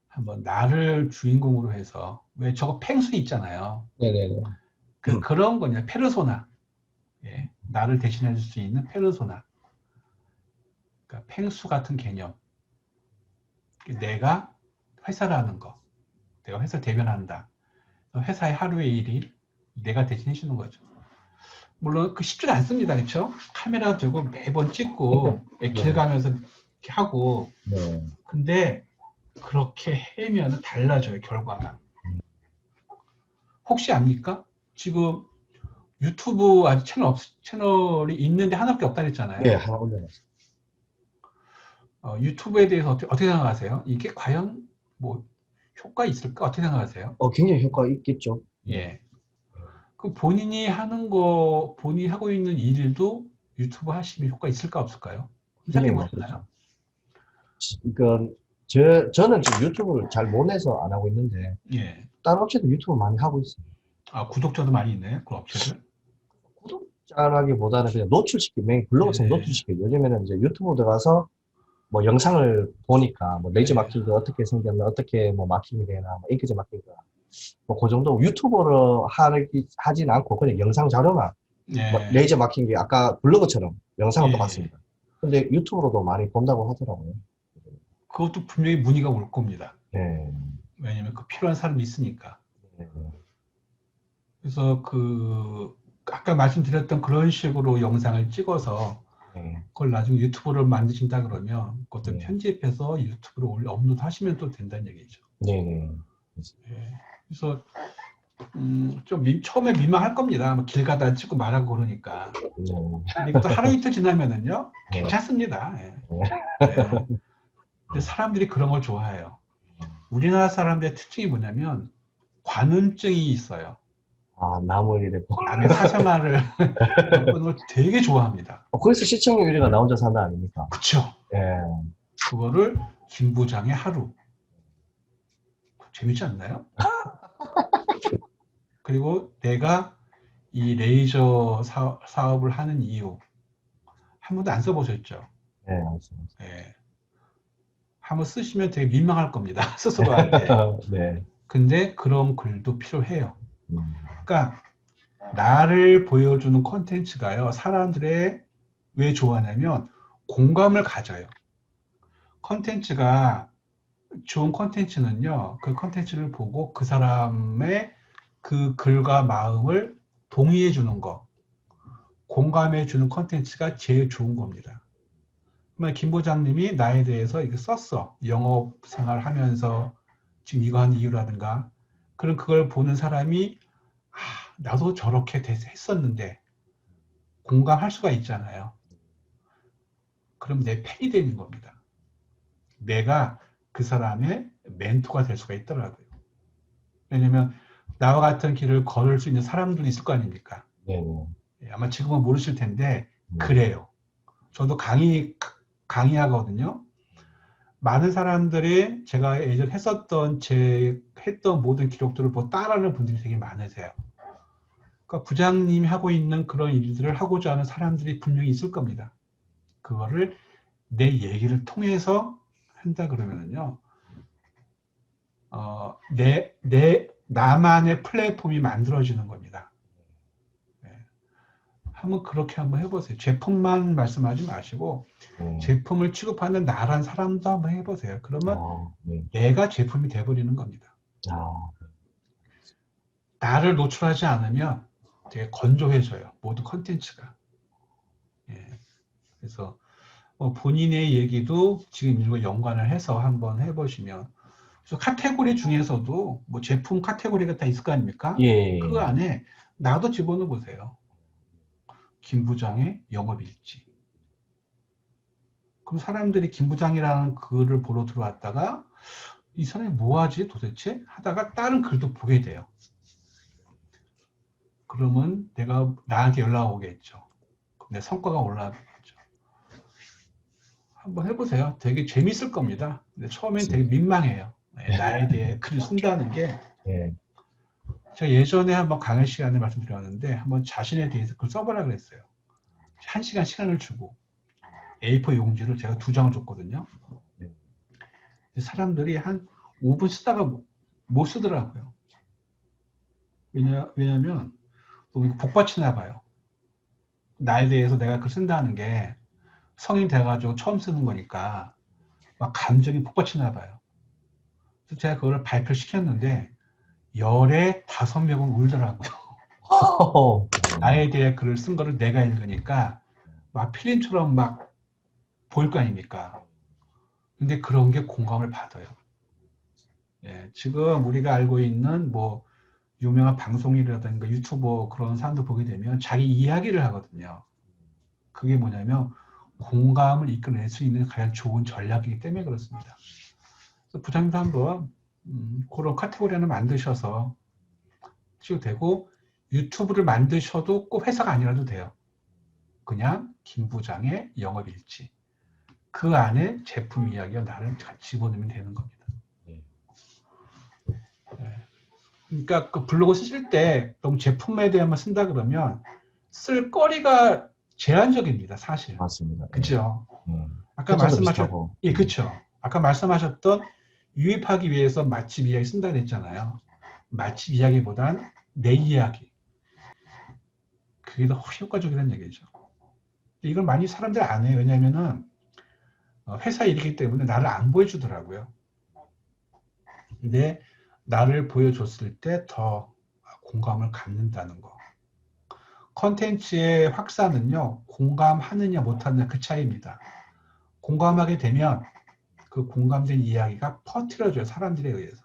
한번 나를 주인공으로 해서, 왜 저거 펭수 있잖아요. 네네네. 그런 거냐, 페르소나. 예, 나를 대신해 줄 수 있는 페르소나. 그러니까 펭수 같은 개념. 내가 회사라는 거. 내가 회사 대변한다. 회사의 하루의 일일 내가 대신해 주는 거죠. 물론 그 쉽지는 않습니다. 그렇죠? 카메라 들고 매번 찍고 길 가면서 이렇게 하고. 네. 근데 그렇게 해면 달라져요, 결과가. 혹시 압니까? 지금 유튜브 아직 채널이 있는데 하나밖에 없다 그랬잖아요. 네, 하나 올려놨어요. 유튜브에 대해서 어떻게 생각하세요? 이게 과연 뭐 효과 있을까? 어떻게 생각하세요? 굉장히 효과가 있겠죠. 예. 그 본인이 하고 있는 일도 유튜브 하시면 효과 있을까 없을까요? 생각해 보셨나요? 그러니까 저는 지금 유튜브를 잘 못 해서 안 하고 있는데, 예. 다른 업체도 유튜브 많이 하고 있어요. 구독자도 많이 있네요, 그 업체들. 구독자라기보다는 그냥 블로그처럼 네. 노출시켜요. 요즘에는 이제 유튜브 들어가서 뭐 영상을 보니까 뭐 레이저 마케팅이 어떻게 생겼나, 어떻게 뭐 마케팅이 되나, 뭐 인기제 마케팅이 뭐 그 정도 유튜버로 하진 않고 그냥 영상 자료만 네. 뭐 레이저 마케팅이 아까 블로그처럼 영상을 예. 똑같습니다. 근데 유튜브로도 많이 본다고 하더라고요. 그것도 분명히 문의가 올 겁니다. 네. 왜냐면 그 필요한 사람이 있으니까. 네. 그래서 아까 말씀드렸던 그런 식으로 영상을 찍어서 네. 그걸 나중에 유튜브를 만드신다 그러면 그것도 네. 편집해서 유튜브로 업로드 하시면 또 된다는 얘기죠. 네네. 예. 그래서 좀 처음에 민망할 겁니다. 뭐 길 가다 찍고 말하고 그러니까. 근데 이것도 하루 이틀 지나면은요, 네. 괜찮습니다. 예. 예. 근데 사람들이 그런 걸 좋아해요. 우리나라 사람들의 특징이 뭐냐면 관음증이 있어요. 아, 남을 이래. 남의 사생활을 엿보는 걸 되게 좋아합니다. 그래서 시청률 1위가 나 혼자 산다 아닙니까? 그쵸? 예. 그거를 김 부장의 하루. 재밌지 않나요? 그리고 내가 이 레이저 사업을 하는 이유 한 번도 안 써보셨죠? 예, 맞습니다. 예. 한번 쓰시면 되게 민망할 겁니다. 스스로한테. 네. 근데 그런 글도 필요해요. 음. 그러니까 나를 보여주는 콘텐츠가요. 사람들의 왜 좋아하냐면 공감을 가져요. 콘텐츠가 좋은 콘텐츠는요. 그 콘텐츠를 보고 그 사람의 그 글과 마음을 동의해 주는 거, 공감해 주는 콘텐츠가 제일 좋은 겁니다. 그러면 김 부장님이 나에 대해서 이거 썼어. 영업 생활 하면서 지금 이거 한 이유라든가. 그럼 그걸 보는 사람이 아, 나도 저렇게 했었는데 공감할 수가 있잖아요. 그럼 내 팬이 되는 겁니다. 내가 그 사람의 멘토가 될 수가 있더라고요. 왜냐면 나와 같은 길을 걸을 수 있는 사람들이 있을 거 아닙니까? 네네. 아마 지금은 모르실 텐데 네. 그래요. 저도 강의하거든요. 많은 사람들이 제가 예전에 했었던 했던 모든 기록들을 보고 따라하는 분들이 되게 많으세요. 그러니까 부장님이 하고 있는 그런 일들을 하고자 하는 사람들이 분명히 있을 겁니다. 그거를 내 얘기를 통해서 한다 그러면은요, 나만의 플랫폼이 만들어지는 겁니다. 네. 한번 그렇게 한번 해보세요. 제품만 말씀하지 마시고, 제품을 취급하는 나란 사람도 한번 해보세요. 그러면 네. 내가 제품이 돼버리는 겁니다. 나를 노출하지 않으면 되게 건조해져요. 모든 컨텐츠가. 예. 그래서 본인의 얘기도 지금 이거 연관을 해서 한번 해보시면, 그래서 카테고리 중에서도 뭐 제품 카테고리가 다 있을 거 아닙니까? 예. 그 안에 나도 집어넣어 보세요. 김 부장의 영업일지. 그럼 사람들이 김 부장이라는 글을 보러 들어왔다가 이 사람이 뭐 하지 도대체? 하다가 다른 글도 보게 돼요. 그러면 나한테 연락 오겠죠. 내 성과가 올라가겠죠. 한번 해보세요. 되게 재밌을 겁니다. 근데 처음엔 되게 민망해요. 나에 대해 글을 쓴다는 게. 예. 제가 예전에 한번 강의 시간에 말씀드렸는데 한번 자신에 대해서 글 써보라 그랬어요. 1시간 시간을 주고 A4 용지를 제가 2장을 줬거든요. 사람들이 한 5분 쓰다가 못 쓰더라고요. 왜냐면 복받치나 봐요. 나에 대해서 내가 글 쓴다는 게 성인 돼가지고 처음 쓰는 거니까 막 감정이 복받치나 봐요. 그래서 제가 그걸 발표시켰는데 열에 5명은 울더라고요. 나에 대해 글을 쓴 거를 내가 읽으니까 막 필름처럼 막 보일 거 아닙니까? 근데 그런 게 공감을 받아요. 예, 지금 우리가 알고 있는 뭐 유명한 방송인이라든가 유튜버 그런 사람들 보게 되면 자기 이야기를 하거든요. 그게 뭐냐면 공감을 이끌어낼 수 있는 가장 좋은 전략이기 때문에 그렇습니다. 그래서 부장님도 한번 그런 카테고리 하나 만드셔서 치도 되고 유튜브를 만드셔도 꼭 회사가 아니라도 돼요. 그냥 김 부장의 영업일지. 그 안에 제품 이야기와 나를 같이 집어넣으면 되는 겁니다. 그러니까 그 블로그 쓰실 때 너무 제품에 대해만 쓴다 그러면 쓸 거리가 제한적입니다, 사실. 맞습니다. 그죠? 아까 그렇죠. 아까 말씀하셨던 유입하기 위해서 맛집 이야기 쓴다 그랬잖아요. 맛집 이야기보단 내 이야기. 그게 더 효과적이라는 얘기죠. 이걸 많이 사람들이 안 해요. 왜냐면은 회사 일이기 때문에 나를 안 보여주더라고요. 근데 나를 보여줬을 때 더 공감을 갖는다는 거. 컨텐츠의 확산은요, 공감하느냐 못하느냐 그 차이입니다. 공감하게 되면 그 공감된 이야기가 퍼뜨려져요, 사람들에 의해서.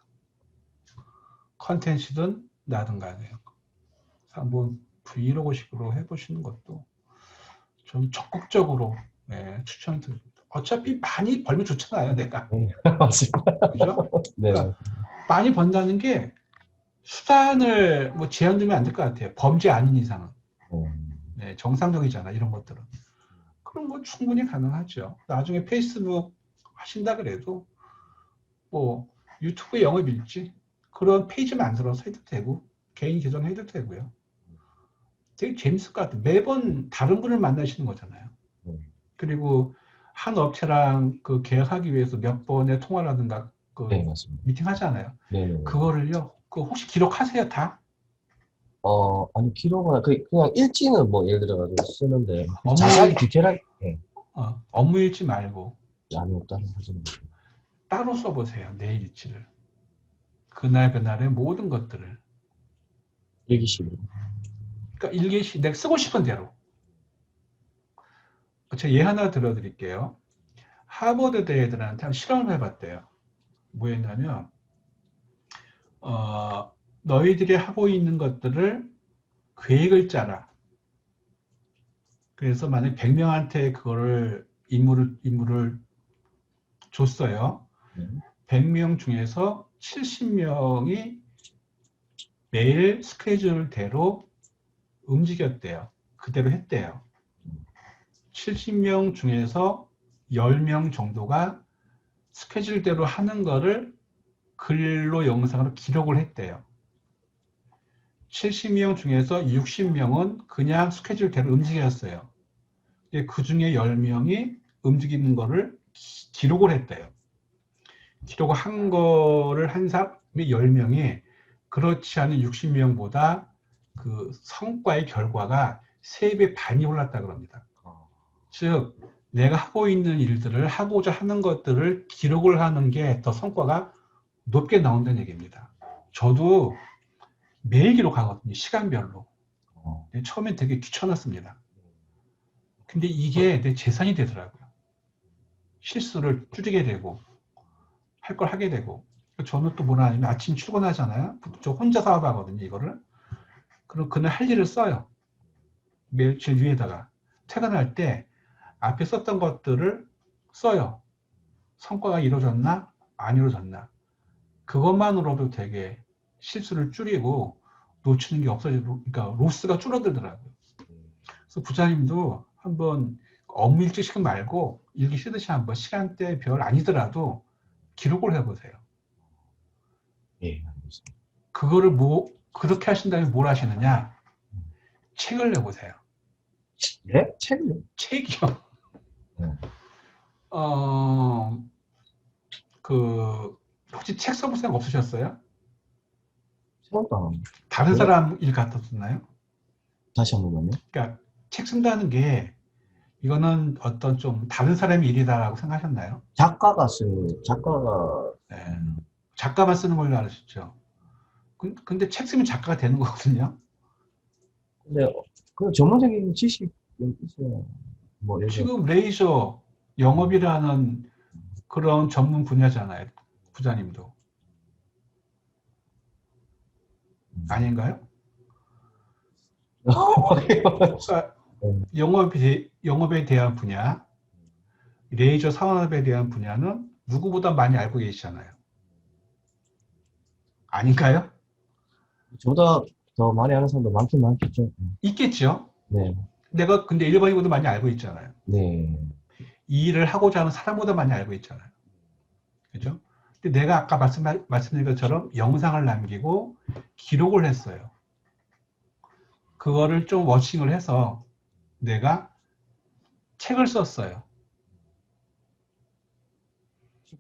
컨텐츠든 나든 간에요. 한번 브이로그식으로 해보시는 것도 좀 적극적으로 추천드립니다. 어차피 많이 벌면 좋잖아요, 내가. 맞습니다. 그죠? 네. 그러니까 많이 번다는 게 수단을 뭐 제한 두면 안 될 것 같아요. 범죄 아닌 이상은. 음, 네, 정상적이잖아, 이런 것들은. 그럼 뭐 충분히 가능하죠. 나중에 페이스북 하신다 그래도 뭐 유튜브 영업일지 그런 페이지 만들어서 해도 되고 개인 계정 해도 되고요. 되게 재밌을 것 같아요. 매번 다른 분을 만나시는 거잖아요. 음. 그리고 한 업체랑 그 계약하기 위해서 몇 번의 통화라든가 그 네, 맞습니다. 미팅 하잖아요. 네, 네. 그거를요, 그 혹시 기록하세요, 다? 아니, 기록은, 그냥 일지는 뭐, 예를 들어가지고 쓰는데, 자세하게 업무일, 디테일하게, 예, 업무일지 말고 아니요, 따로 하지는 못해요. 따로 써보세요, 내일일지를. 그날 그날의 모든 것들을. 일기식으로. 그러니까 일기시 내가 쓰고 싶은 대로. 제가 예 하나 들어드릴게요. 하버드대 애들한테 한 실험을 해봤대요. 뭐였냐면, 너희들이 하고 있는 것들을 계획을 짜라. 그래서 만약 100명한테 그거를 임무를 줬어요. 네. 100명 중에서 70명이 매일 스케줄대로 움직였대요. 그대로 했대요. 70명 중에서 10명 정도가 스케줄대로 하는 거를 글로 영상으로 기록을 했대요. 70명 중에서 60명은 그냥 스케줄대로 움직였어요. 그 중에 10명이 움직이는 거를 기록을 했대요. 기록을 한 거를 한 사람이 10명이 그렇지 않은 60명보다 그 성과의 결과가 3배 반이 올랐다 그럽니다. 즉, 내가 하고 있는 일들을 하고자 하는 것들을 기록을 하는 게 더 성과가 높게 나온다는 얘기입니다. 저도 매일 기록하거든요. 시간별로. 처음엔 되게 귀찮았습니다. 근데 이게 내 재산이 되더라고요. 실수를 줄이게 되고 할 걸 하게 되고. 저는 또 뭐라 하냐면 아침 출근하잖아요. 저 혼자 사업하거든요. 이거를. 그럼 그날 할 일을 써요. 며칠 위에다가. 퇴근할 때 앞에 썼던 것들을 써요. 성과가 이루어졌나? 안 이루어졌나? 그것만으로도 되게 실수를 줄이고 놓치는 게 없어지고, 그러니까 로스가 줄어들더라고요. 그래서 부장님도 한번 업무 일지식 말고 일기 쓰듯이 한번 시간대별 아니더라도 기록을 해보세요. 예, 알겠습니다. 그거를 그렇게 하신 다음에 뭘 하시느냐? 책을 내보세요. 예? 책이요? 책이요. 네. 어, 혹시 책 써볼 생각 없으셨어요? 생각도 안 합니다. 다른 제가 사람 일 갖다 쓰나요? 다시 한 번만요. 그러니까 책 쓴다는 게 이거는 어떤 좀 다른 사람의 일이다라고 생각하셨나요? 작가가, 네. 작가만 쓰는 걸로 알으셨죠? 근데 책 쓰면 작가가 되는 거거든요. 근데, 그 전문적인 지식이 있어요. 뭐, 예를 들어, 지금 레이저 영업이라는 그런 전문 분야잖아요. 부장님도. 아닌가요? 그러니까 영업에 대한 분야, 레이저 산업에 대한 분야는 누구보다 많이 알고 계시잖아요. 아닌가요? 저보다 더 많이 아는 사람도 많긴 많겠죠. 있겠죠. 네, 내가 근데 일반인보다 많이 알고 있잖아요. 네, 이 일을 하고자 하는 사람보다 많이 알고 있잖아요. 그죠? 근데 내가 아까 말씀드린 것처럼 영상을 남기고 기록을 했어요. 그거를 좀 워칭을 해서 내가 책을 썼어요.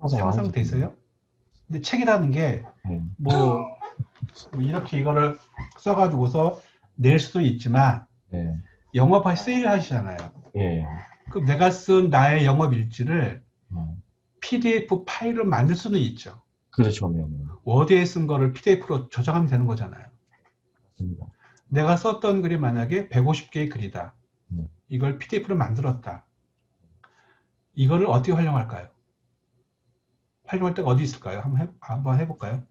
상상되세요? 근데 책이라는 게 뭐 이렇게 이거를 써가지고서 낼 수도 있지만 네, 영업할 세일 하시잖아요. 예, 그럼 내가 쓴 나의 영업 일지를 음, PDF 파일을 만들 수는 있죠. 그렇죠, 네, 워드에 쓴 거를 PDF로 저장하면 되는 거잖아요. 맞습니다. 내가 썼던 글이 만약에 150개의 글이다. 네. 이걸 PDF로 만들었다. 이거를 어떻게 활용할까요? 활용할 데가 어디 있을까요? 한번 해볼까요?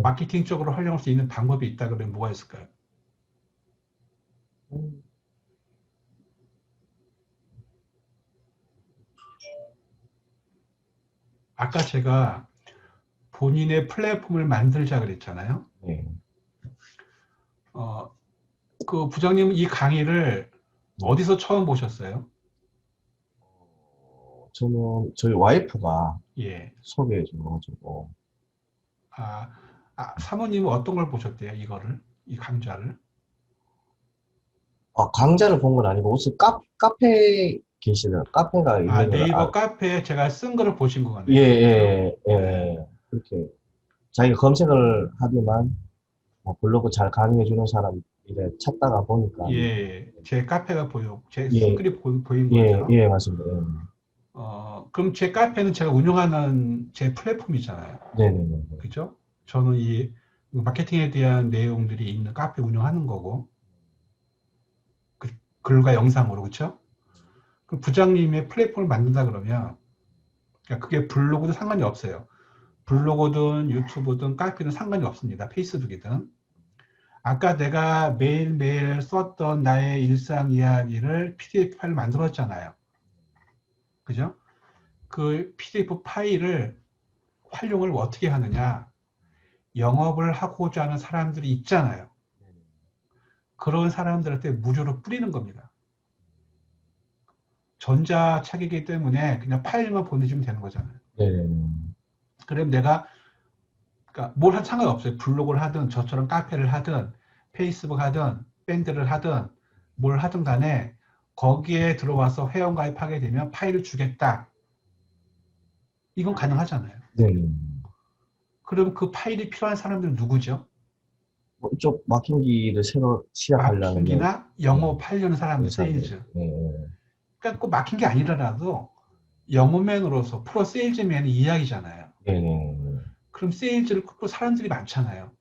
마케팅 쪽으로 활용할 수 있는 방법이 있다 그러면 뭐가 있을까요? 아까 제가 본인의 플랫폼을 만들자 그랬잖아요. 네. 그 부장님 이 강의를 어디서 처음 보셨어요? 저는 저희 와이프가 예. 소개해 줘가지고 사모님은 어떤 걸 보셨대요? 이거를? 이 강좌를? 강좌를 본 건 아니고 무슨 카페 계시는 카페가 있는 걸 네이버 카페에 제가 쓴 거를 보신 거네요. 예. 그렇게 자기가 검색을 하지만 블로그 잘 강의해 주는 사람 이래 찾다가 보니까 예. 제 카페가 제 예. 쓴 글이 보인 거죠. 예, 맞습니다. 그럼 제 카페는 제가 운영하는 제 플랫폼이잖아요. 네네네. 그죠? 저는 이 마케팅에 대한 내용들이 있는 카페 운영하는 거고, 글과 영상으로, 그쵸? 그 부장님의 플랫폼을 만든다 그러면, 그러니까 그게 블로그도 상관이 없어요. 블로그든 유튜브든 카페든 상관이 없습니다. 페이스북이든. 아까 내가 매일매일 썼던 나의 일상 이야기를 PDF 파일을 만들었잖아요. 그죠? 그 PDF 파일을 활용을 어떻게 하느냐. 영업을 하고자 하는 사람들이 있잖아요. 그런 사람들한테 무료로 뿌리는 겁니다. 전자책이기 때문에 그냥 파일만 보내주면 되는 거잖아요. 그럼 내가 그러니까 뭘 한 상관없어요. 블로그를 하든 저처럼 카페를 하든 페이스북 하든 밴드를 하든 뭘 하든 간에 거기에 들어와서 회원가입하게 되면 파일을 주겠다. 이건 가능하잖아요. 그럼 그 파일이 필요한 사람들은 누구죠? 이쪽 마킹기를 새로 시작하려는 마킹기나 영업하려는 사람들, 세일즈. 그러니까 꼭 막힌 게 아니라도 영어맨으로서 프로 세일즈맨의 이야기잖아요. 그럼 세일즈를 또 사람들이 많잖아요.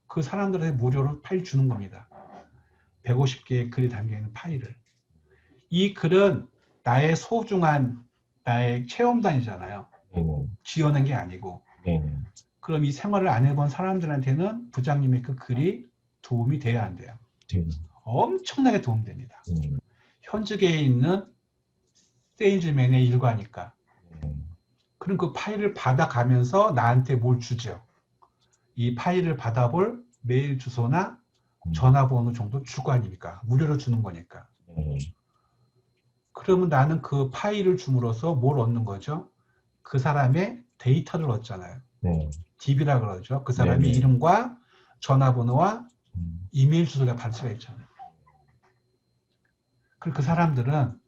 그 사람들한테 무료로 파일 주는 겁니다. 150개의 글이 담겨있는 파일을. 이 글은 나의 소중한 나의 체험단이잖아요. 지어낸 게 아니고. 그럼 이 생활을 안 해본 사람들한테는 부장님의 그 글이 도움이 돼야 안 돼요. 엄청나게 도움됩니다. 현직에 있는 세일즈맨의 일과니까. 그럼 그 파일을 받아가면서 나한테 뭘 주죠? 이 파일을 받아볼 메일 주소나 전화번호 정도 주고 아닙니까? 무료로 주는 거니까. 그러면 나는 그 파일을 줌으로써 뭘 얻는 거죠? 그 사람의 데이터를 얻잖아요. DB라 그러죠. 그 사람의 이름과 전화번호와 이메일 주소가 받을 수가 있잖아요. 그리고 그 사람들은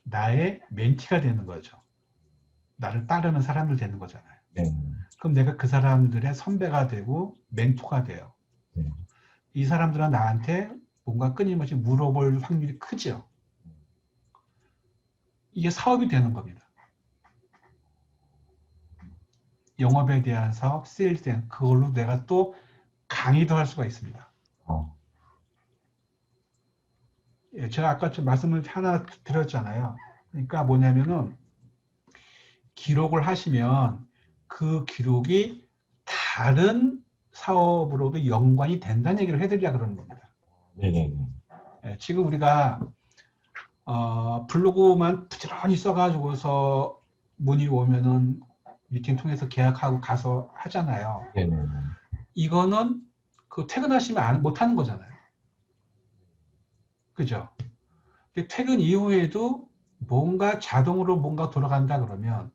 나의 멘티가 되는 거죠. 나를 따르는 사람들 되는 거잖아요. 그럼 내가 그 사람들의 선배가 되고 멘토가 돼요. 이 사람들은 나한테 뭔가 끊임없이 물어볼 확률이 크죠. 이게 사업이 되는 겁니다. 영업에 대한 사업, 세일즈에 대한 그걸로 내가 또 강의도 할 수가 있습니다. 예, 제가 아까 좀 말씀을 하나 드렸잖아요. 그러니까 뭐냐면은 기록을 하시면 그 기록이 다른 사업으로도 연관이 된다는 얘기를 해드리려고 그러는 겁니다. 예, 지금 우리가 블로그만 부지런히 써가지고서 문의 오면은 미팅 통해서 계약하고 가서 하잖아요. 이거는 그 퇴근하시면 못 하는 거잖아요. 그죠? 퇴근 이후에도 뭔가 자동으로 뭔가 돌아간다 그러면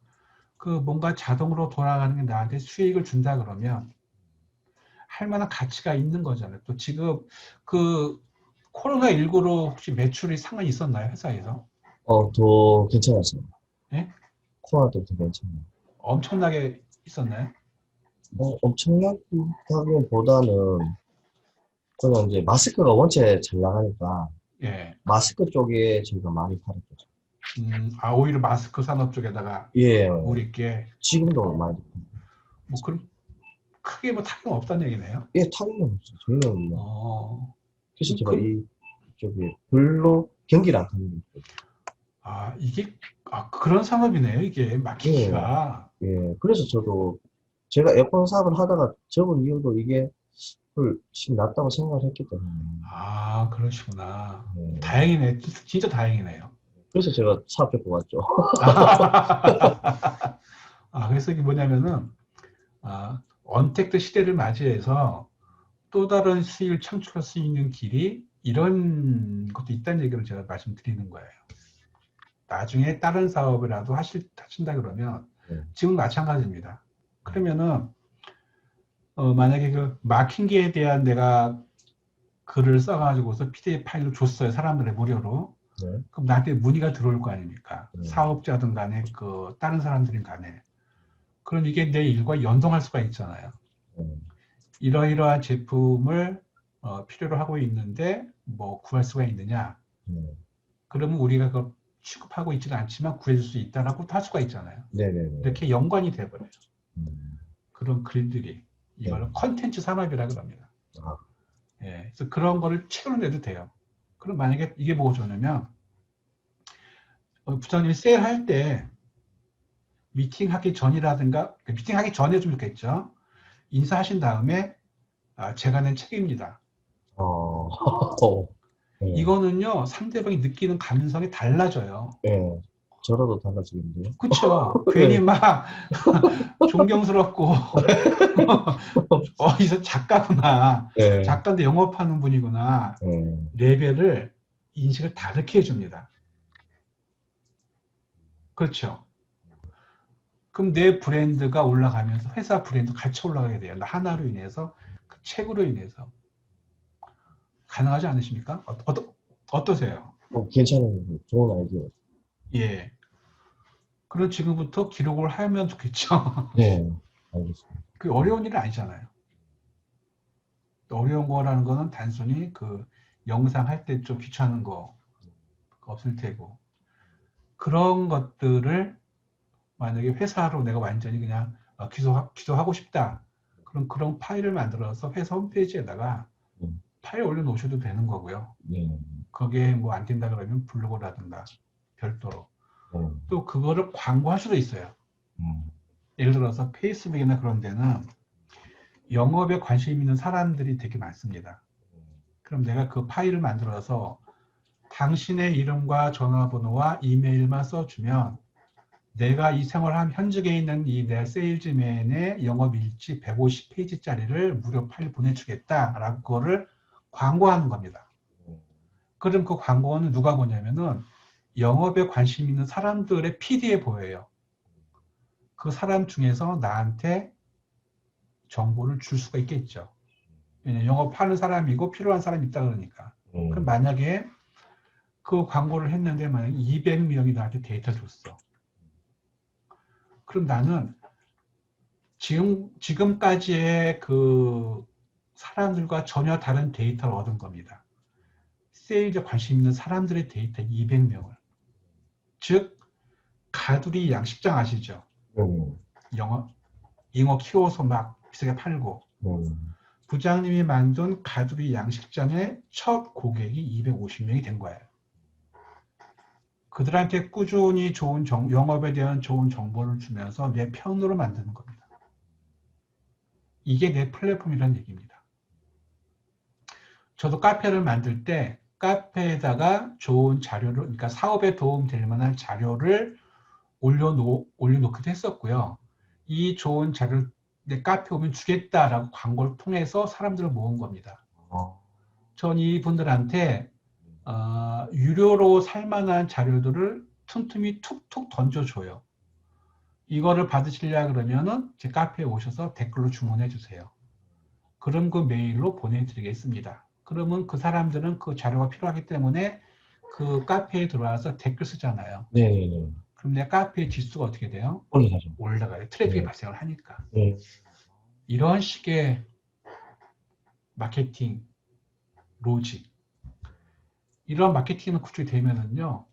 그 뭔가 자동으로 돌아가는 게 나한테 수익을 준다 그러면 할 만한 가치가 있는 거잖아요. 또 지금 그 코로나19로 혹시 매출이 상관이 있었나요? 회사에서? 더 괜찮았어요. 예? 코로나도 더 괜찮아요. 엄청나게 있었나요? 엄청나기보다는 그냥 이제 마스크가 원체 잘 나가니까 예. 마스크 쪽에 저희가 많이 팔았죠. 오히려 마스크 산업 쪽에다가 예. 우리 게 지금도 많이. 뭐 그럼 크게 뭐 타격 없다는 얘기네요. 예, 타격은 없어요. 저희는 뭐. 그래서 제가 그, 저기 별로 경기를 안 합니다. 이게 그런 산업이네요. 이게 마키키가. 예. 그래서 저도 제가 에어컨 사업을 하다가 접은 이유도 이게 훨씬 낫다고 생각을 했기 때문에. 그러시구나. 다행이네. 진짜 다행이네요. 그래서 제가 사업 데리고 왔죠. 그래서 이게 뭐냐면은, 언택트 시대를 맞이해서 또 다른 수익을 창출할 수 있는 길이 이런 것도 있다는 얘기를 제가 말씀드리는 거예요. 나중에 다른 사업이라도 하신다 그러면 지금 마찬가지입니다. 그러면은 만약에 그 마킹기에 대한 내가 글을 써가지고서 PDF 파일로 줬어요. 사람들의 무료로. 네. 그럼 나한테 문의가 들어올 거 아닙니까? 네. 사업자든 간에 그 다른 사람들인 간에. 그럼 이게 내 일과 연동할 수가 있잖아요. 이러이러한 제품을 필요로 하고 있는데 뭐 구할 수가 있느냐? 그러면 우리가 그 취급하고 있지는 않지만 구해줄 수 있다라고 할 수가 있잖아요. 네네네. 이렇게 연관이 돼버려요. 그런 글들이 이걸 네. 컨텐츠 산업이라 그럽니다. 아. 예, 그래서 그런 거를 책으로 내도 돼요. 그럼 만약에 이게 뭐가 좋냐면 부장님이 세일할 때 미팅하기 전이라든가 미팅하기 전에 좀 좋겠죠. 인사하신 다음에 제가 낸 책입니다. 네. 이거는요 상대방이 느끼는 감성이 달라져요. 네. 저라도 달라지는데요. 그렇죠. 괜히 막 존경스럽고 이 작가구나. 네. 작가인데 영업하는 분이구나. 레벨을 인식을 다르게 해줍니다. 그렇죠. 그럼 내 브랜드가 올라가면서 회사 브랜드 같이 올라가게 돼요. 나 하나로 인해서 그 책으로 인해서 가능하지 않으십니까? 어떠세요? 괜찮은 좋은 아이디어. 예. 그럼 지금부터 기록을 하면 좋겠죠. 네, 알겠습니다. 그 어려운 일은 아니잖아요. 어려운 거라는 거는 단순히 그 영상 할 때 좀 귀찮은 거 없을 테고 그런 것들을 만약에 회사로 내가 완전히 그냥 기소하고 싶다. 그럼 그런 파일을 만들어서 회사 홈페이지에다가 파일 올려놓으셔도 되는 거고요. 거기에 뭐 안 된다 그러면 블로그라든가 별도로 또 그거를 광고할 수도 있어요. 예를 들어서 페이스북이나 그런 데는 영업에 관심 있는 사람들이 되게 많습니다. 그럼 내가 그 파일을 만들어서 당신의 이름과 전화번호와 이메일만 써주면 내가 이 생활한 현직에 있는 이 내 세일즈맨의 영업일지 150페이지짜리를 무료 파일 보내주겠다라고 그거를 광고하는 겁니다. 그럼 그 광고는 누가 보냐면은 영업에 관심 있는 사람들의 PD에 보여요. 그 사람 중에서 나한테 정보를 줄 수가 있겠죠. 왜냐면 영업하는 사람이고 필요한 사람이 있다 그러니까. 그럼 만약에 그 광고를 했는데 만약에 200명이 나한테 데이터를 줬어. 그럼 나는 지금까지의 그 사람들과 전혀 다른 데이터를 얻은 겁니다. 세일즈에 관심 있는 사람들의 데이터 200명을. 즉, 가두리 양식장 아시죠? 잉어 키워서 막 비싸게 팔고. 부장님이 만든 가두리 양식장의 첫 고객이 250명이 된 거예요. 그들한테 꾸준히 좋은 영업에 대한 좋은 정보를 주면서 내 편으로 만드는 겁니다. 이게 내 플랫폼이라는 얘기입니다. 저도 카페를 만들 때 카페에다가 좋은 자료를, 그러니까 사업에 도움 될 만한 자료를 올려놓기도 했었고요. 이 좋은 자료를 내 카페 오면 주겠다라고 광고를 통해서 사람들을 모은 겁니다. 전 이분들한테 유료로 살만한 자료들을 틈틈이 툭툭 던져줘요. 이거를 받으시려 그러면은 제 카페에 오셔서 댓글로 주문해 주세요. 그럼 그 메일로 보내드리겠습니다. 그러면 그 사람들은 그 자료가 필요하기 때문에 그 카페에 들어와서 댓글 쓰잖아요. 네. 그럼 내 카페의 지수가 어떻게 돼요? 올라가요. 트래픽이 발생을 하니까. 이런 식의 마케팅 로직, 이런 마케팅이 구축이 되면은요,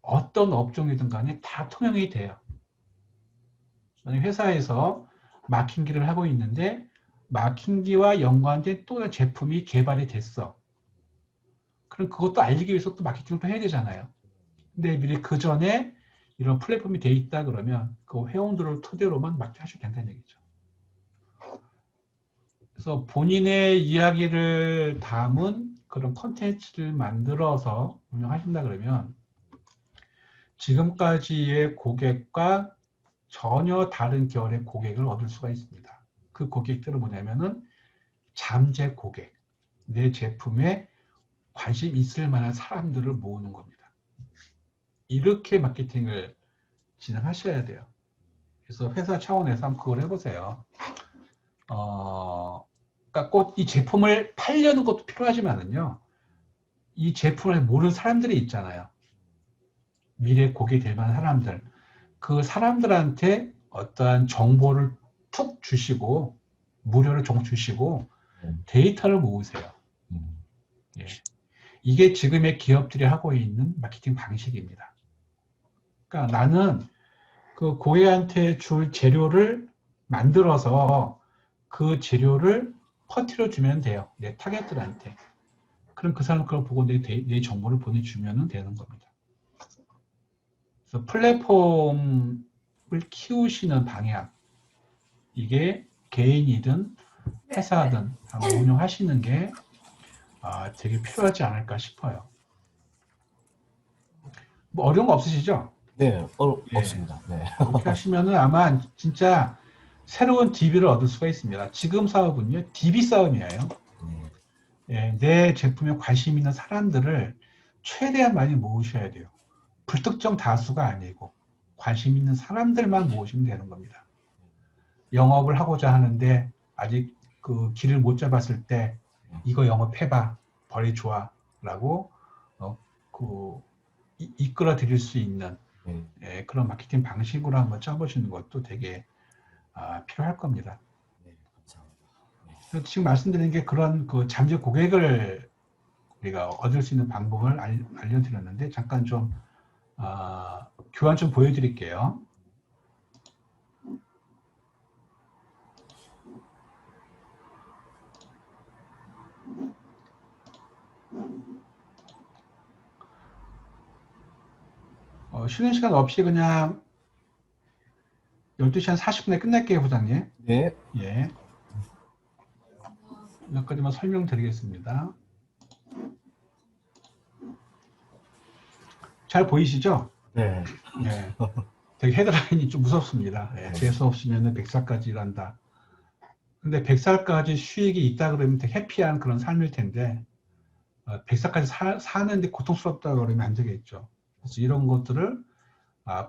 어떤 업종이든 간에 다 통용이 돼요. 회사에서 마킹기를 하고 있는데 마킹기와 연관된 또 제품이 개발이 됐어. 그럼 그것도 알리기 위해서 또 마케팅을 또 해야 되잖아요. 근데 미리 그 전에 이런 플랫폼이 돼 있다 그러면 그 회원들을 토대로만 마케팅하셔도 된다는 얘기죠. 그래서 본인의 이야기를 담은 그런 컨텐츠를 만들어서 운영하신다 그러면 지금까지의 고객과 전혀 다른 결의 고객을 얻을 수가 있습니다. 그 고객들은 뭐냐면은 잠재 고객, 내 제품에 관심 있을 만한 사람들을 모으는 겁니다. 이렇게 마케팅을 진행하셔야 돼요. 그래서 회사 차원에서 한번 그걸 해보세요. 그러니까 꼭 이 제품을 팔려는 것도 필요하지만은요, 이 제품을 모르는 사람들이 있잖아요. 미래 고객이 될 만한 사람들. 그 사람들한테 어떠한 정보를 툭 주시고, 무료로 좀 주시고, 데이터를 모으세요. 예. 이게 지금의 기업들이 하고 있는 마케팅 방식입니다. 그러니까 나는 그 고객한테 줄 재료를 만들어서 그 재료를 퍼뜨려 주면 돼요. 내 타겟들한테. 그럼 그 사람 그걸 보고 내 정보를 보내주면 되는 겁니다. 그래서 플랫폼을 키우시는 방향, 이게 개인이든 회사든 한번 운영하시는 게 되게 필요하지 않을까 싶어요. 뭐 어려운 거 없으시죠? 네, 예. 없습니다. 네. 그렇게 하시면은 아마 진짜 새로운 DB를 얻을 수가 있습니다. 지금 사업은요, DB 싸움이에요. 예, 내 제품에 관심 있는 사람들을 최대한 많이 모으셔야 돼요. 불특정 다수가 아니고 관심 있는 사람들만 모으시면 되는 겁니다. 영업을 하고자 하는데 아직 그 길을 못 잡았을 때 이거 영업해봐, 벌이 좋아 라고 이끌어 드릴 수 있는 예, 그런 마케팅 방식으로 한번 짜보시는 것도 되게 필요할 겁니다. 네, 감사합니다. 그래서 지금 말씀드린 게 그런 그 잠재 고객을 우리가 얻을 수 있는 방법을 알려드렸는데 잠깐 좀 교환 좀 보여드릴게요. 쉬는 시간 없이 그냥 12시 한 40분에 끝낼게요, 부장님. 네. 예. 몇 가지만 설명드리겠습니다. 잘 보이시죠? 네. 예. 되게 헤드라인이 좀 무섭습니다. 예. 재수 없으면 100살까지 일한다. 근데 100살까지 수익이 있다 그러면 되게 해피한 그런 삶일 텐데 100살까지 사는데 고통스럽다 그러면 안 되겠죠. 그래서 이런 것들을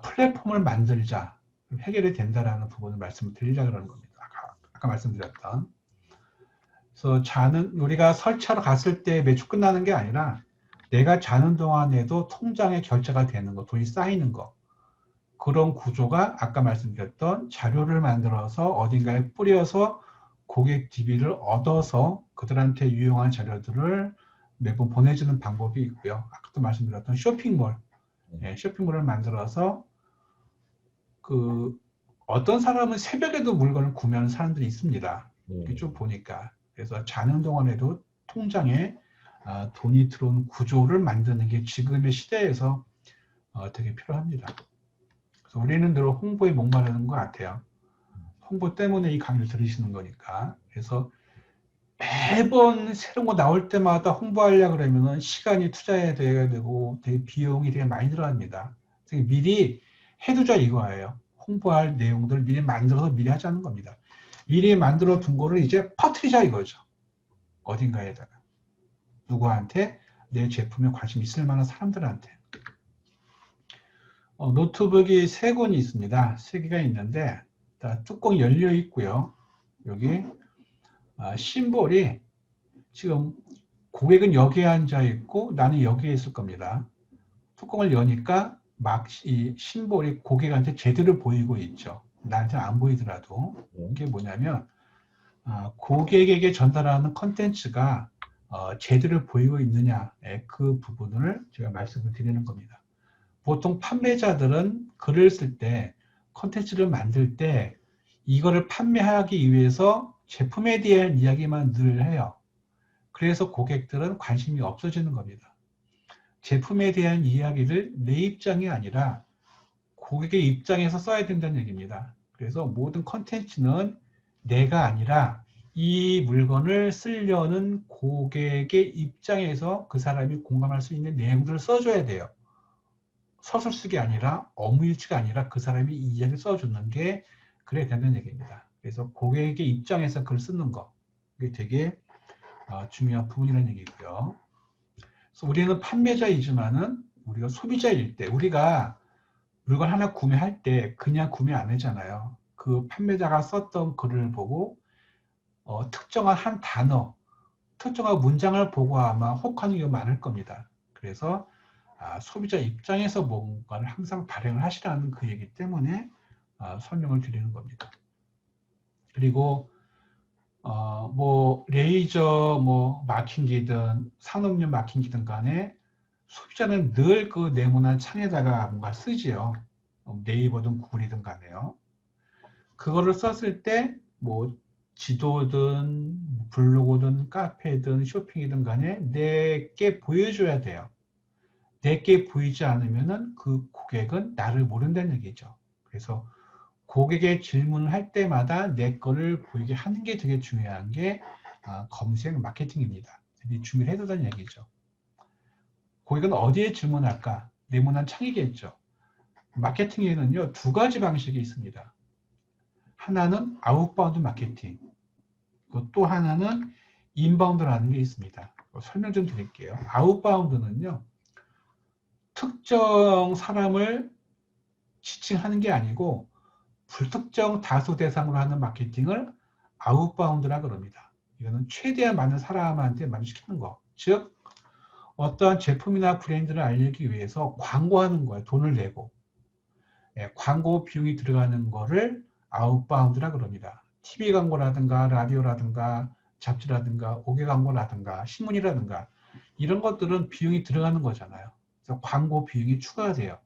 플랫폼을 만들자, 해결이 된다라는 부분을 말씀을 드리려고 하는 겁니다. 아까 말씀드렸던. 그래서 우리가 설치하러 갔을 때 매출 끝나는 게 아니라 내가 자는 동안에도 통장에 결제가 되는 거, 돈이 쌓이는 거. 그런 구조가 아까 말씀드렸던 자료를 만들어서 어딘가에 뿌려서 고객 DB를 얻어서 그들한테 유용한 자료들을 매번 보내주는 방법이 있고요. 아까도 말씀드렸던 쇼핑몰. 예, 쇼핑몰을 만들어서 어떤 사람은 새벽에도 물건을 구매하는 사람들이 있습니다. 이렇게 좀 보니까. 그래서 자는 동안에도 통장에 돈이 들어오는 구조를 만드는 게 지금의 시대에서 되게 필요합니다. 그래서 우리는 늘 홍보에 목마르는 것 같아요. 홍보 때문에 이 강의를 들으시는 거니까. 그래서 매번 새로운 거 나올 때마다 홍보하려고 그러면은 시간이 투자해야 되고 되게 비용이 되게 많이 들어갑니다. 그래서 미리 해두자 이거예요. 홍보할 내용들을 미리 만들어서 미리 하자는 겁니다. 미리 만들어 둔 거를 이제 퍼뜨리자 이거죠. 어딘가에다가. 누구한테? 내 제품에 관심 있을 만한 사람들한테. 노트북이 3권이 있습니다. 3개가 있는데 뚜껑이 열려 있고요. 여기 심볼이 지금 고객은 여기에 앉아 있고 나는 여기에 있을 겁니다. 뚜껑을 여니까 막 이 심볼이 고객한테 제대로 보이고 있죠. 나한테 안 보이더라도. 이게 뭐냐면 고객에게 전달하는 컨텐츠가 제대로 보이고 있느냐의 그 부분을 제가 말씀을 드리는 겁니다. 보통 판매자들은 글을 쓸 때 컨텐츠를 만들 때 이거를 판매하기 위해서 제품에 대한 이야기만 늘 해요. 그래서 고객들은 관심이 없어지는 겁니다. 제품에 대한 이야기를 내 입장이 아니라 고객의 입장에서 써야 된다는 얘기입니다. 그래서 모든 컨텐츠는 내가 아니라 이 물건을 쓰려는 고객의 입장에서 그 사람이 공감할 수 있는 내용들을 써줘야 돼요. 서술식이 아니라 어무일치가 아니라 그 사람이 이 이야기를 써주는 게 그래야 된다는 얘기입니다. 그래서 고객의 입장에서 글을 쓰는 거, 이게 되게 중요한 부분이라는 얘기고요. 그래서 우리는 판매자이지만은 우리가 소비자일 때, 우리가 물건 하나 구매할 때 그냥 구매 안 하잖아요. 그 판매자가 썼던 글을 보고 특정한 한 단어, 특정한 문장을 보고 아마 혹하는 경우가 많을 겁니다. 그래서 소비자 입장에서 뭔가를 항상 발행을 하시라는 그 얘기 때문에 설명을 드리는 겁니다. 그리고 뭐 레이저 뭐 마킹기든 산업용 마킹기든 간에 소비자는 늘 그 네모난 창에다가 뭔가 쓰지요. 네이버든 구글이든 간에요. 그거를 썼을 때 뭐 지도든 블로그든 카페든 쇼핑이든 간에 내게 보여줘야 돼요. 내게 보이지 않으면은 그 고객은 나를 모른다는 얘기죠. 그래서 고객의 질문을 할 때마다 내 거를 보이게 하는 게 되게 중요한 게 검색 마케팅입니다. 준비를 해두다는 얘기죠. 고객은 어디에 질문할까? 네모난 창이겠죠. 마케팅에는요, 두 가지 방식이 있습니다. 하나는 아웃바운드 마케팅, 또 하나는 인바운드라는 게 있습니다. 설명 좀 드릴게요. 아웃바운드는요, 특정 사람을 지칭하는 게 아니고 불특정 다수 대상으로 하는 마케팅을 아웃바운드라 그럽니다. 이거는 최대한 많은 사람한테 만족시키는 거. 즉, 어떠한 제품이나 브랜드를 알리기 위해서 광고하는 거예요. 돈을 내고. 광고 비용이 들어가는 거를 아웃바운드라 그럽니다. TV 광고라든가 라디오라든가 잡지라든가 옥외 광고라든가 신문이라든가 이런 것들은 비용이 들어가는 거잖아요. 그래서 광고 비용이 추가가 돼요.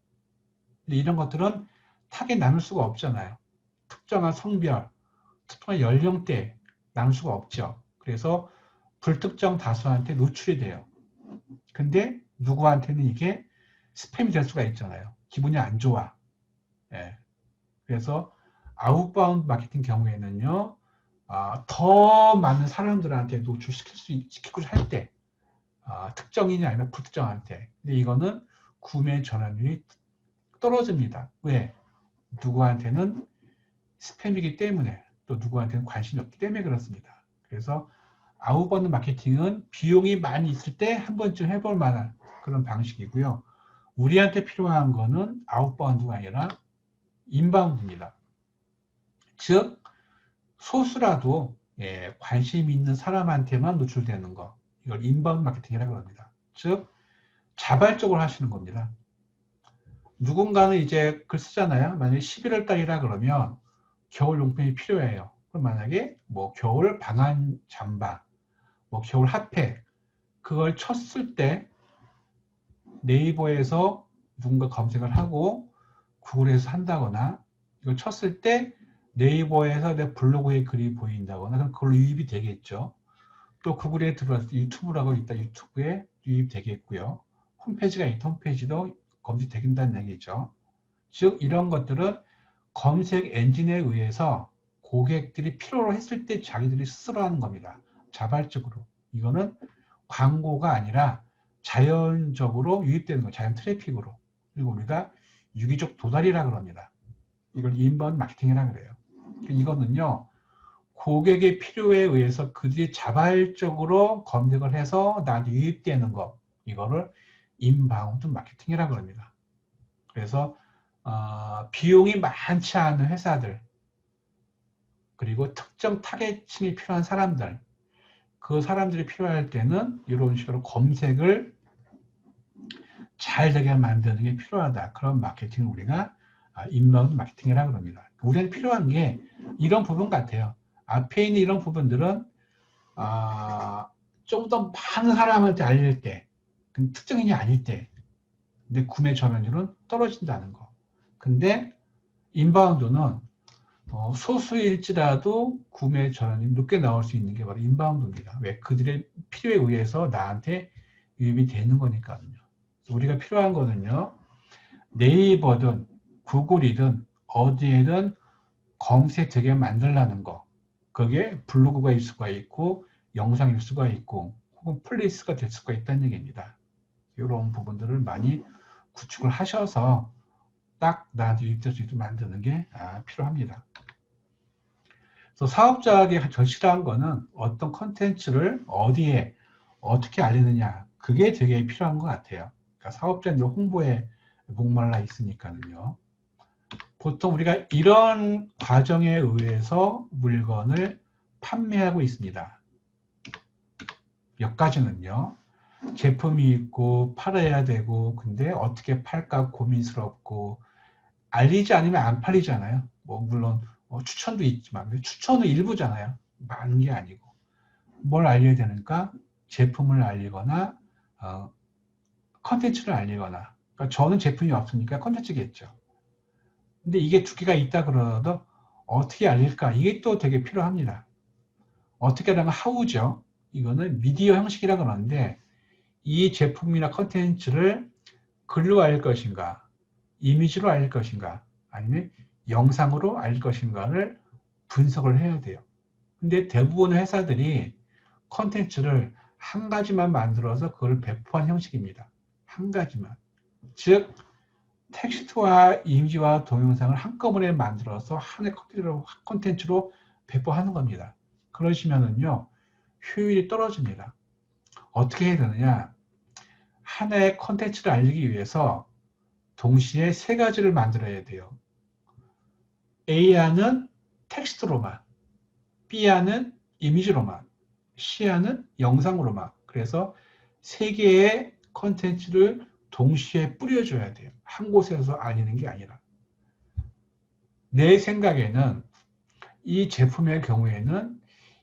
근데 이런 것들은 타겟 나눌 수가 없잖아요. 특정한 성별, 특정한 연령대 나눌 수가 없죠. 그래서 불특정 다수한테 노출이 돼요. 근데 누구한테는 이게 스팸이 될 수가 있잖아요. 기분이 안 좋아. 예. 그래서 아웃바운드 마케팅 경우에는요, 더 많은 사람들한테 노출시키고 할 때, 특정인이 아니라 불특정한테. 근데 이거는 구매 전환율이 떨어집니다. 왜? 누구한테는 스팸이기 때문에, 또 누구한테는 관심이 없기 때문에 그렇습니다. 그래서 아웃바운드 마케팅은 비용이 많이 있을 때 한 번쯤 해볼 만한 그런 방식이고요. 우리한테 필요한 거는 아웃바운드가 아니라 인바운드입니다. 즉 소수라도 관심 있는 사람한테만 노출되는 거, 이걸 인바운드 마케팅이라고 합니다. 즉 자발적으로 하시는 겁니다. 누군가는 이제 글 쓰잖아요. 만약에 11월 달이라 그러면 겨울 용품이 필요해요. 그럼 만약에 뭐 겨울 방한 잠바, 뭐 겨울 핫팩, 그걸 쳤을 때 네이버에서 누군가 검색을 하고 구글에서 한다거나 이걸 쳤을 때 네이버에서 내 블로그에 글이 보인다거나 그럼 그걸로 유입이 되겠죠. 또 구글에 들어왔을 때 유튜브라고 있다. 유튜브에 유입되겠고요. 홈페이지가 있다. 홈페이지도 검색되긴다는 얘기죠. 즉 이런 것들은 검색 엔진에 의해서 고객들이 필요로 했을 때 자기들이 스스로 하는 겁니다. 자발적으로. 이거는 광고가 아니라 자연적으로 유입되는 거, 자연 트래픽으로. 그리고 우리가 유기적 도달이라고 합니다. 이걸 인바운드 마케팅이라고 그래요. 이거는요, 고객의 필요에 의해서 그들이 자발적으로 검색을 해서 나한테 유입되는 거, 이거를 인바운드 마케팅이라고 합니다. 그래서 비용이 많지 않은 회사들, 그리고 특정 타겟층이 필요한 사람들, 그 사람들이 필요할 때는 이런 식으로 검색을 잘 되게 만드는 게 필요하다. 그런 마케팅을 우리가 인바운드 마케팅이라고 합니다. 우리한테 필요한 게 이런 부분 같아요. 앞에 있는 이런 부분들은 좀 더 많은 사람한테 알릴 때, 특정인이 아닐 때, 근데 구매 전환율은 떨어진다는 거. 근데 인바운드는 소수일지라도 구매 전환이 높게 나올 수 있는 게 바로 인바운드입니다. 왜? 그들의 필요에 의해서 나한테 유입이 되는 거니까요. 우리가 필요한 거는요, 네이버든 구글이든 어디에든 검색되게 만들라는 거. 그게 블로그가 있을 수가 있고 영상일 수가 있고 혹은 플레이스가 될 수가 있다는 얘기입니다. 이런 부분들을 많이 구축을 하셔서 딱 나한테 유입될 수 있도록 만드는 게 필요합니다. 그래서 사업자에게 절실한 거는 어떤 컨텐츠를 어디에 어떻게 알리느냐, 그게 되게 필요한 것 같아요. 그러니까 사업자들 홍보에 목말라 있으니까는요. 보통 우리가 이런 과정에 의해서 물건을 판매하고 있습니다. 몇 가지는요. 제품이 있고 팔아야 되고 근데 어떻게 팔까 고민스럽고 알리지 않으면 안 팔리잖아요. 뭐 물론 추천도 있지만 추천은 일부잖아요. 많은 게 아니고 뭘 알려야 되는가? 제품을 알리거나 컨텐츠를 알리거나. 그러니까 저는 제품이 없으니까 컨텐츠겠죠. 근데 이게 두 개가 있다 그러도 어떻게 알릴까? 이게 또 되게 필요합니다. 어떻게 하면 하우죠. 이거는 미디어 형식이라 그러는데 이 제품이나 컨텐츠를 글로 알릴 것인가, 이미지로 알릴 것인가, 아니면 영상으로 알릴 것인가를 분석을 해야 돼요. 근데 대부분의 회사들이 컨텐츠를 한 가지만 만들어서 그걸 배포한 형식입니다. 한 가지만. 즉, 텍스트와 이미지와 동영상을 한꺼번에 만들어서 하나의 컨텐츠로 배포하는 겁니다. 그러시면은요, 효율이 떨어집니다. 어떻게 해야 되느냐? 하나의 컨텐츠를 알리기 위해서 동시에 세 가지를 만들어야 돼요. A안은 텍스트로만, B안은 이미지로만, C안은 영상으로만. 그래서 세 개의 컨텐츠를 동시에 뿌려줘야 돼요. 한 곳에서 알리는 게 아니라. 내 생각에는 이 제품의 경우에는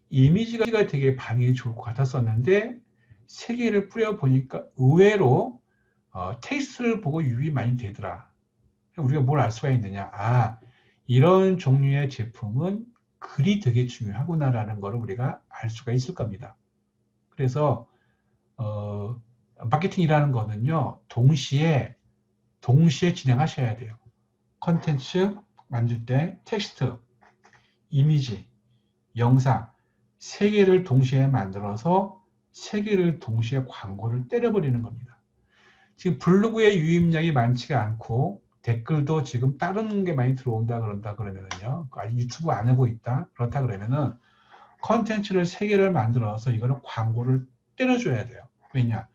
이미지가 되게 반응이 좋을 것 같았었는데 세 개를 뿌려보니까 의외로 텍스트를 보고 유입이 많이 되더라. 우리가 뭘 알 수가 있느냐. 이런 종류의 제품은 글이 되게 중요하구나라는 걸 우리가 알 수가 있을 겁니다. 그래서 마케팅이라는 거는요. 동시에 진행하셔야 돼요. 컨텐츠 만들 때 텍스트, 이미지, 영상 세 개를 동시에 만들어서 세 개를 동시에 광고를 때려버리는 겁니다. 지금 블로그의 유입량이 많지가 않고 댓글도 지금 다른 게 많이 들어온다 그러면은요. 유튜브 안 하고 있다. 그렇다 그러면은 컨텐츠를 세 개를 만들어서 이거는 광고를 때려줘야 돼요. 왜냐?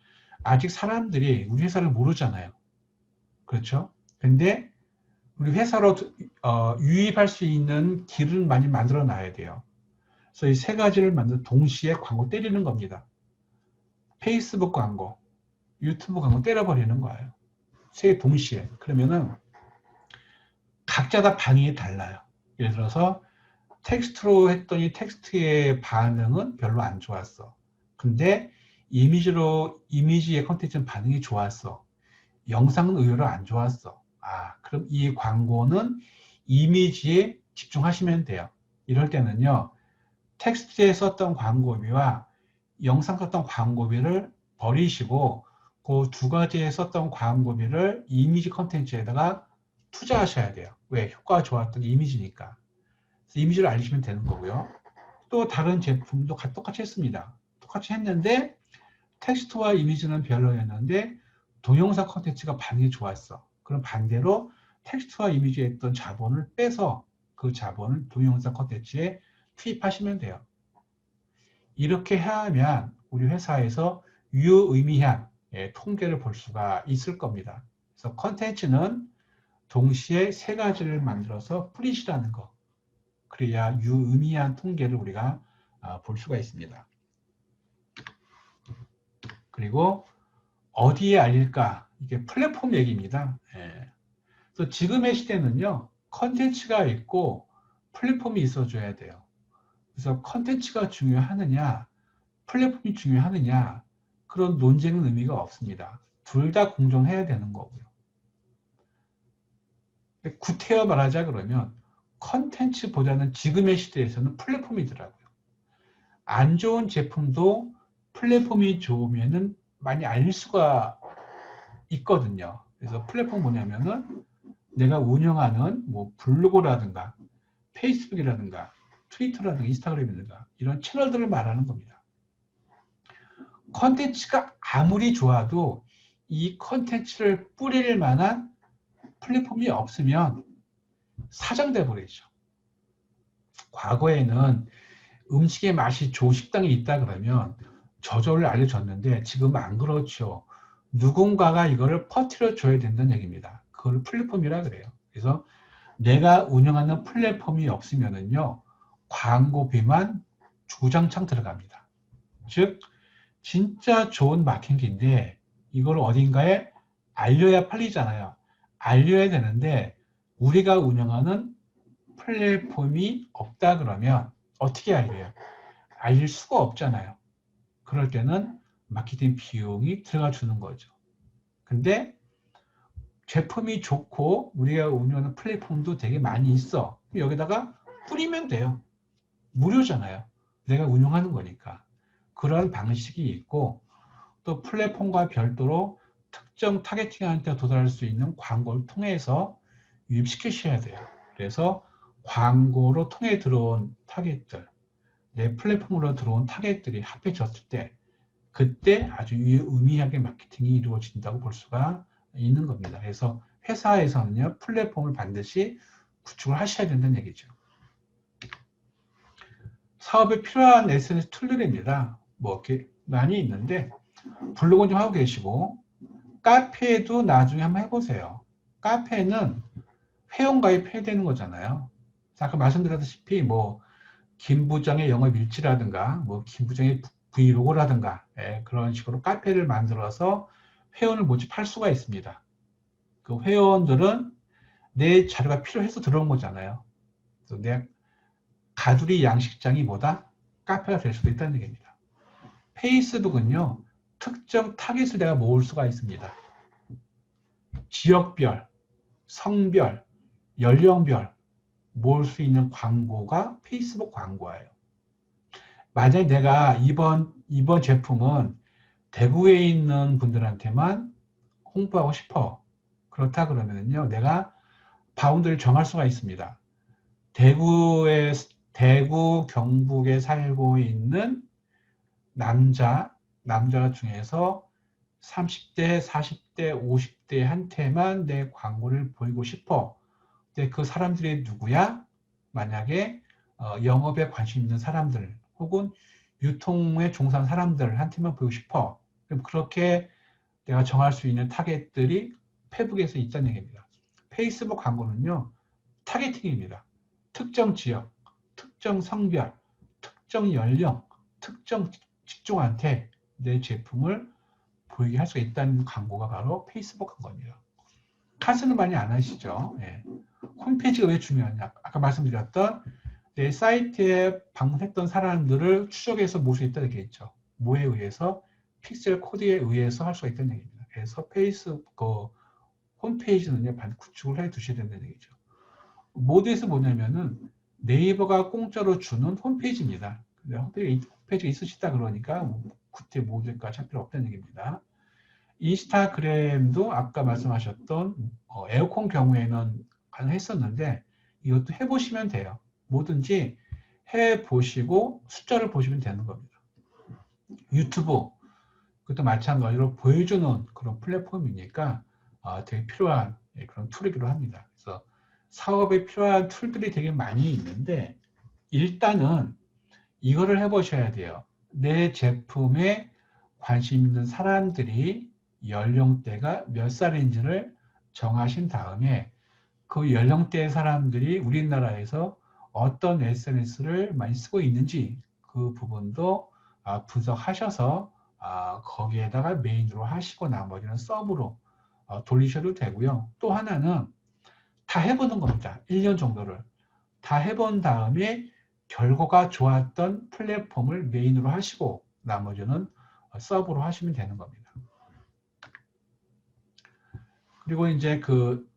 아직 사람들이 우리 회사를 모르잖아요. 그렇죠? 근데 우리 회사로 유입할 수 있는 길을 많이 만들어 놔야 돼요. 그래서 이 세 가지를 만들어 동시에 광고 때리는 겁니다. 페이스북 광고, 유튜브 광고 때려버리는 거예요. 세 개 동시에. 그러면은 각자 다 반응이 달라요. 예를 들어서 텍스트로 했더니 텍스트의 반응은 별로 안 좋았어. 근데 이미지의 컨텐츠는 반응이 좋았어. 영상은 의외로 안 좋았어. 그럼 이 광고는 이미지에 집중하시면 돼요. 이럴 때는요, 텍스트에 썼던 광고비와 영상 썼던 광고비를 버리시고 그 두 가지에 썼던 광고비를 이미지 컨텐츠에다가 투자하셔야 돼요. 왜? 효과가 좋았던 이미지니까. 그래서 이미지를 알리시면 되는 거고요. 또 다른 제품도 똑같이 했습니다. 똑같이 했는데 텍스트와 이미지는 별로였는데 동영상 컨텐츠가 반응이 좋았어. 그럼 반대로 텍스트와 이미지에 있던 자본을 빼서 그 자본을 동영상 컨텐츠에 투입하시면 돼요. 이렇게 하면 우리 회사에서 유의미한 통계를 볼 수가 있을 겁니다. 그래서 컨텐츠는 동시에 세 가지를 만들어서 뿌리시라는 거. 그래야 유의미한 통계를 우리가 볼 수가 있습니다. 그리고 어디에 알릴까? 이게 플랫폼 얘기입니다. 그래서 지금의 시대는요, 컨텐츠가 있고 플랫폼이 있어줘야 돼요. 그래서 컨텐츠가 중요하느냐, 플랫폼이 중요하느냐, 그런 논쟁은 의미가 없습니다. 둘 다 공존해야 되는 거고요. 구태여 말하자 그러면 컨텐츠보다는 지금의 시대에서는 플랫폼이더라고요. 안 좋은 제품도 플랫폼이 좋으면은 많이 알릴 수가 있거든요. 그래서 플랫폼 뭐냐면은 내가 운영하는 뭐 블로그라든가 페이스북이라든가 트위터라든가 인스타그램이라든가 이런 채널들을 말하는 겁니다. 컨텐츠가 아무리 좋아도 이 컨텐츠를 뿌릴 만한 플랫폼이 없으면 사장돼 버리죠. 과거에는 음식의 맛이 조식당이 있다 그러면 저절로 알려졌는데 지금은 안 그렇죠. 누군가가 이거를 퍼뜨려 줘야 된다는 얘기입니다. 그걸 플랫폼이라 그래요. 그래서 내가 운영하는 플랫폼이 없으면은요, 광고비만 주구장창 들어갑니다. 즉, 진짜 좋은 마케팅인데 이걸 어딘가에 알려야 팔리잖아요. 알려야 되는데 우리가 운영하는 플랫폼이 없다 그러면 어떻게 알려요? 알릴 수가 없잖아요. 그럴 때는 마케팅 비용이 들어가 주는 거죠. 근데 제품이 좋고 우리가 운영하는 플랫폼도 되게 많이 있어. 여기다가 뿌리면 돼요. 무료잖아요. 내가 운영하는 거니까. 그런 방식이 있고 또 플랫폼과 별도로 특정 타겟팅한테 도달할 수 있는 광고를 통해서 유입시키셔야 돼요. 그래서 광고로 통해 들어온 타겟들, 내 플랫폼으로 들어온 타겟들이 합해졌을 때 그때 아주 의미하게 마케팅이 이루어진다고 볼 수가 있는 겁니다. 그래서 회사에서는요, 플랫폼을 반드시 구축을 하셔야 된다는 얘기죠. 사업에 필요한 SNS 툴들입니다. 뭐 이렇게 많이 있는데 블로그 좀 하고 계시고 카페도 나중에 한번 해보세요. 카페는 회원가입해야 되는 거잖아요. 아까 말씀드렸다시피 뭐 김 부장의 영업 일지라든가 뭐 김 부장의 브이로그라든가 그런 식으로 카페를 만들어서 회원을 모집할 수가 있습니다. 그 회원들은 내 자료가 필요해서 들어온 거잖아요. 그래서 내 가두리 양식장이 뭐다? 카페가 될 수도 있다는 얘기입니다. 페이스북은요, 특정 타깃을 내가 모을 수가 있습니다. 지역별, 성별, 연령별 모을 수 있는 광고가 페이스북 광고예요. 만약에 내가 이번 제품은 대구에 있는 분들한테만 홍보하고 싶어. 그렇다 그러면요, 내가 바운드를 정할 수가 있습니다. 대구, 경북에 살고 있는 남자 중에서 30대, 40대, 50대한테만 내 광고를 보이고 싶어. 근데 그 사람들이 누구야? 만약에 영업에 관심 있는 사람들 혹은 유통에 종사하는 사람들한테만 보이고 싶어. 그럼 그렇게 내가 정할 수 있는 타겟들이 페북에서 있다는 얘기입니다. 페이스북 광고는요, 타겟팅입니다. 특정 지역, 특정 성별, 특정 연령, 특정 직종한테 내 제품을 보이게 할 수가 있다는 광고가 바로 페이스북 광고입니다. 카스는 많이 안 하시죠? 예. 홈페이지가 왜 중요하냐? 아까 말씀드렸던 내 사이트에 방문했던 사람들을 추적해서 모을 수 있다는 얘기겠죠. 뭐에 의해서? 픽셀 코드에 의해서 할 수가 있다는 얘기입니다. 그래서 페이스북 홈페이지는요, 반드시 구축을 해 두셔야 된다는 얘기죠. 모드에서 뭐냐면은 네이버가 공짜로 주는 홈페이지입니다. 근데 홈페이지가 있으시다 그러니까 구태 모드까지 할 필요 없다는 얘기입니다. 인스타그램도 아까 말씀하셨던 에어컨 경우에는 가능했었는데 이것도 해보시면 돼요. 뭐든지 해보시고 숫자를 보시면 되는 겁니다. 유튜브 그것도 마찬가지로 보여주는 그런 플랫폼이니까 되게 필요한 그런 툴이기도 합니다. 그래서 사업에 필요한 툴들이 되게 많이 있는데 일단은 이거를 해보셔야 돼요. 내 제품에 관심 있는 사람들이 연령대가 몇 살인지를 정하신 다음에 그 연령대의 사람들이 우리나라에서 어떤 SNS를 많이 쓰고 있는지 그 부분도 분석하셔서 거기에다가 메인으로 하시고 나머지는 서브로 돌리셔도 되고요. 또 하나는 다 해보는 겁니다. 1년 정도를. 다 해본 다음에 결과가 좋았던 플랫폼을 메인으로 하시고 나머지는 서브로 하시면 되는 겁니다. 그리고 이제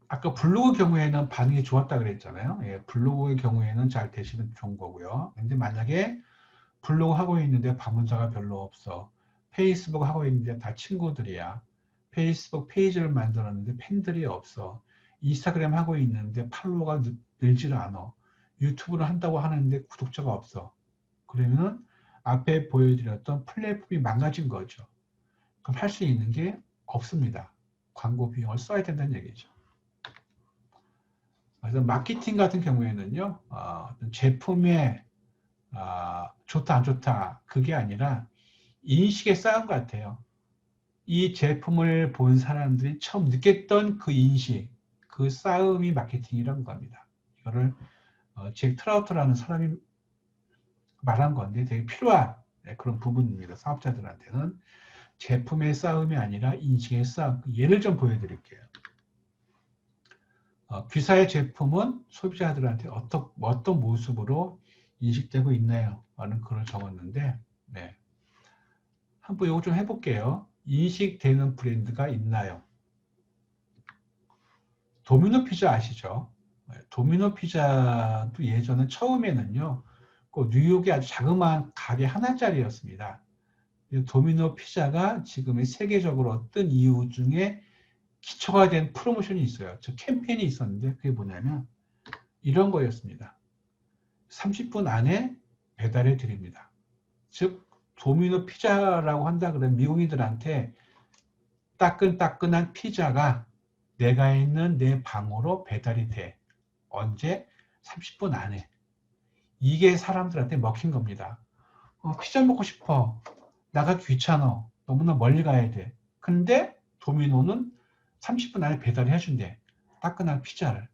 아까 블로그 경우에는 반응이 좋았다 그랬잖아요. 예, 블로그의 경우에는 잘 되시면 좋은 거고요. 근데 만약에 블로그 하고 있는데 방문자가 별로 없어. 페이스북 하고 있는데 다 친구들이야. 페이스북 페이지를 만들었는데 팬들이 없어. 인스타그램 하고 있는데 팔로워가 늘지를 않아. 유튜브를 한다고 하는데 구독자가 없어. 그러면은 앞에 보여드렸던 플랫폼이 망가진 거죠. 그럼 할 수 있는 게 없습니다. 광고 비용을 써야 된다는 얘기죠. 그래서 마케팅 같은 경우에는요, 어떤 제품의 좋다 안 좋다 그게 아니라 인식의 싸움 같아요. 이 제품을 본 사람들이 처음 느꼈던 그 인식, 그 싸움이 마케팅이라는 겁니다. 이거를 잭 트라우트라는 사람이 말한 건데 되게 필요한 그런 부분입니다. 사업자들한테는 제품의 싸움이 아니라 인식의 싸움. 예를 좀 보여드릴게요. 귀사의 제품은 소비자들한테 어떤 모습으로 인식되고 있나요? 라는 글을 적었는데, 네. 한번 이거 좀 해볼게요. 인식되는 브랜드가 있나요? 도미노 피자 아시죠? 도미노 피자도 예전에 처음에는요, 그 뉴욕의 아주 자그마한 가게 하나짜리였습니다. 도미노 피자가 지금의 세계적으로 뜬 이유 중에 기초가 된 프로모션이 있어요. 저 캠페인이 있었는데 그게 뭐냐면 이런 거였습니다. 30분 안에 배달해 드립니다. 즉 도미노 피자라고 한다 그러면 미국인들한테 따끈따끈한 피자가 내가 있는 내 방으로 배달이 돼. 언제? 30분 안에. 이게 사람들한테 먹힌 겁니다. 피자 먹고 싶어. 나가기 귀찮아. 너무나 멀리 가야 돼. 근데 도미노는 30분 안에 배달을 해준대. 따끈한 피자를.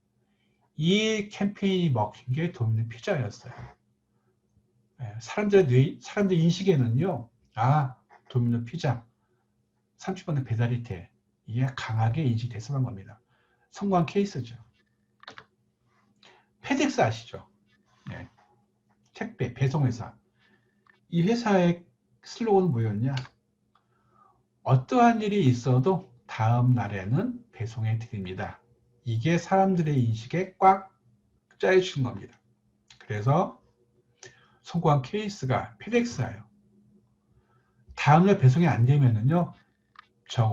이 캠페인이 먹힌 게 도미노 피자였어요. 사람들 인식에는요, 도미노 피자 30분에 배달이 돼. 이게 강하게 인식됐었던 겁니다. 성공한 케이스죠. 페덱스 아시죠? 네. 택배, 배송회사. 이 회사의 슬로건은 뭐였냐? 어떠한 일이 있어도 다음 날에는 배송해 드립니다. 이게 사람들의 인식에 꽉 짜여진 겁니다. 그래서 성공한 케이스가 페덱스예요. 다음날 배송이 안 되면은요,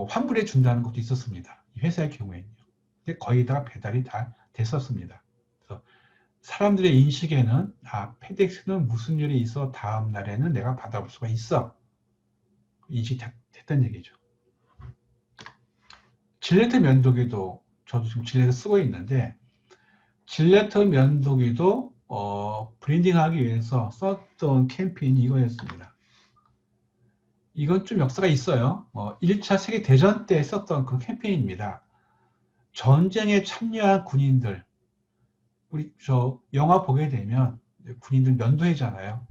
환불해 준다는 것도 있었습니다. 이 회사의 경우에는요. 근데 거의 다 배달이 다 됐었습니다. 그래서 사람들의 인식에는 페덱스는 무슨 일이 있어 다음 날에는 내가 받아볼 수가 있어. 인식됐던 얘기죠. 질레트 면도기도 저도 지금 질레트 쓰고 있는데 질레트 면도기도 브랜딩하기 위해서 썼던 캠페인이 이거였습니다. 이건 좀 역사가 있어요. 1차 세계대전 때 썼던 그 캠페인입니다. 전쟁에 참여한 군인들, 우리 영화 보게 되면 군인들 면도해잖아요.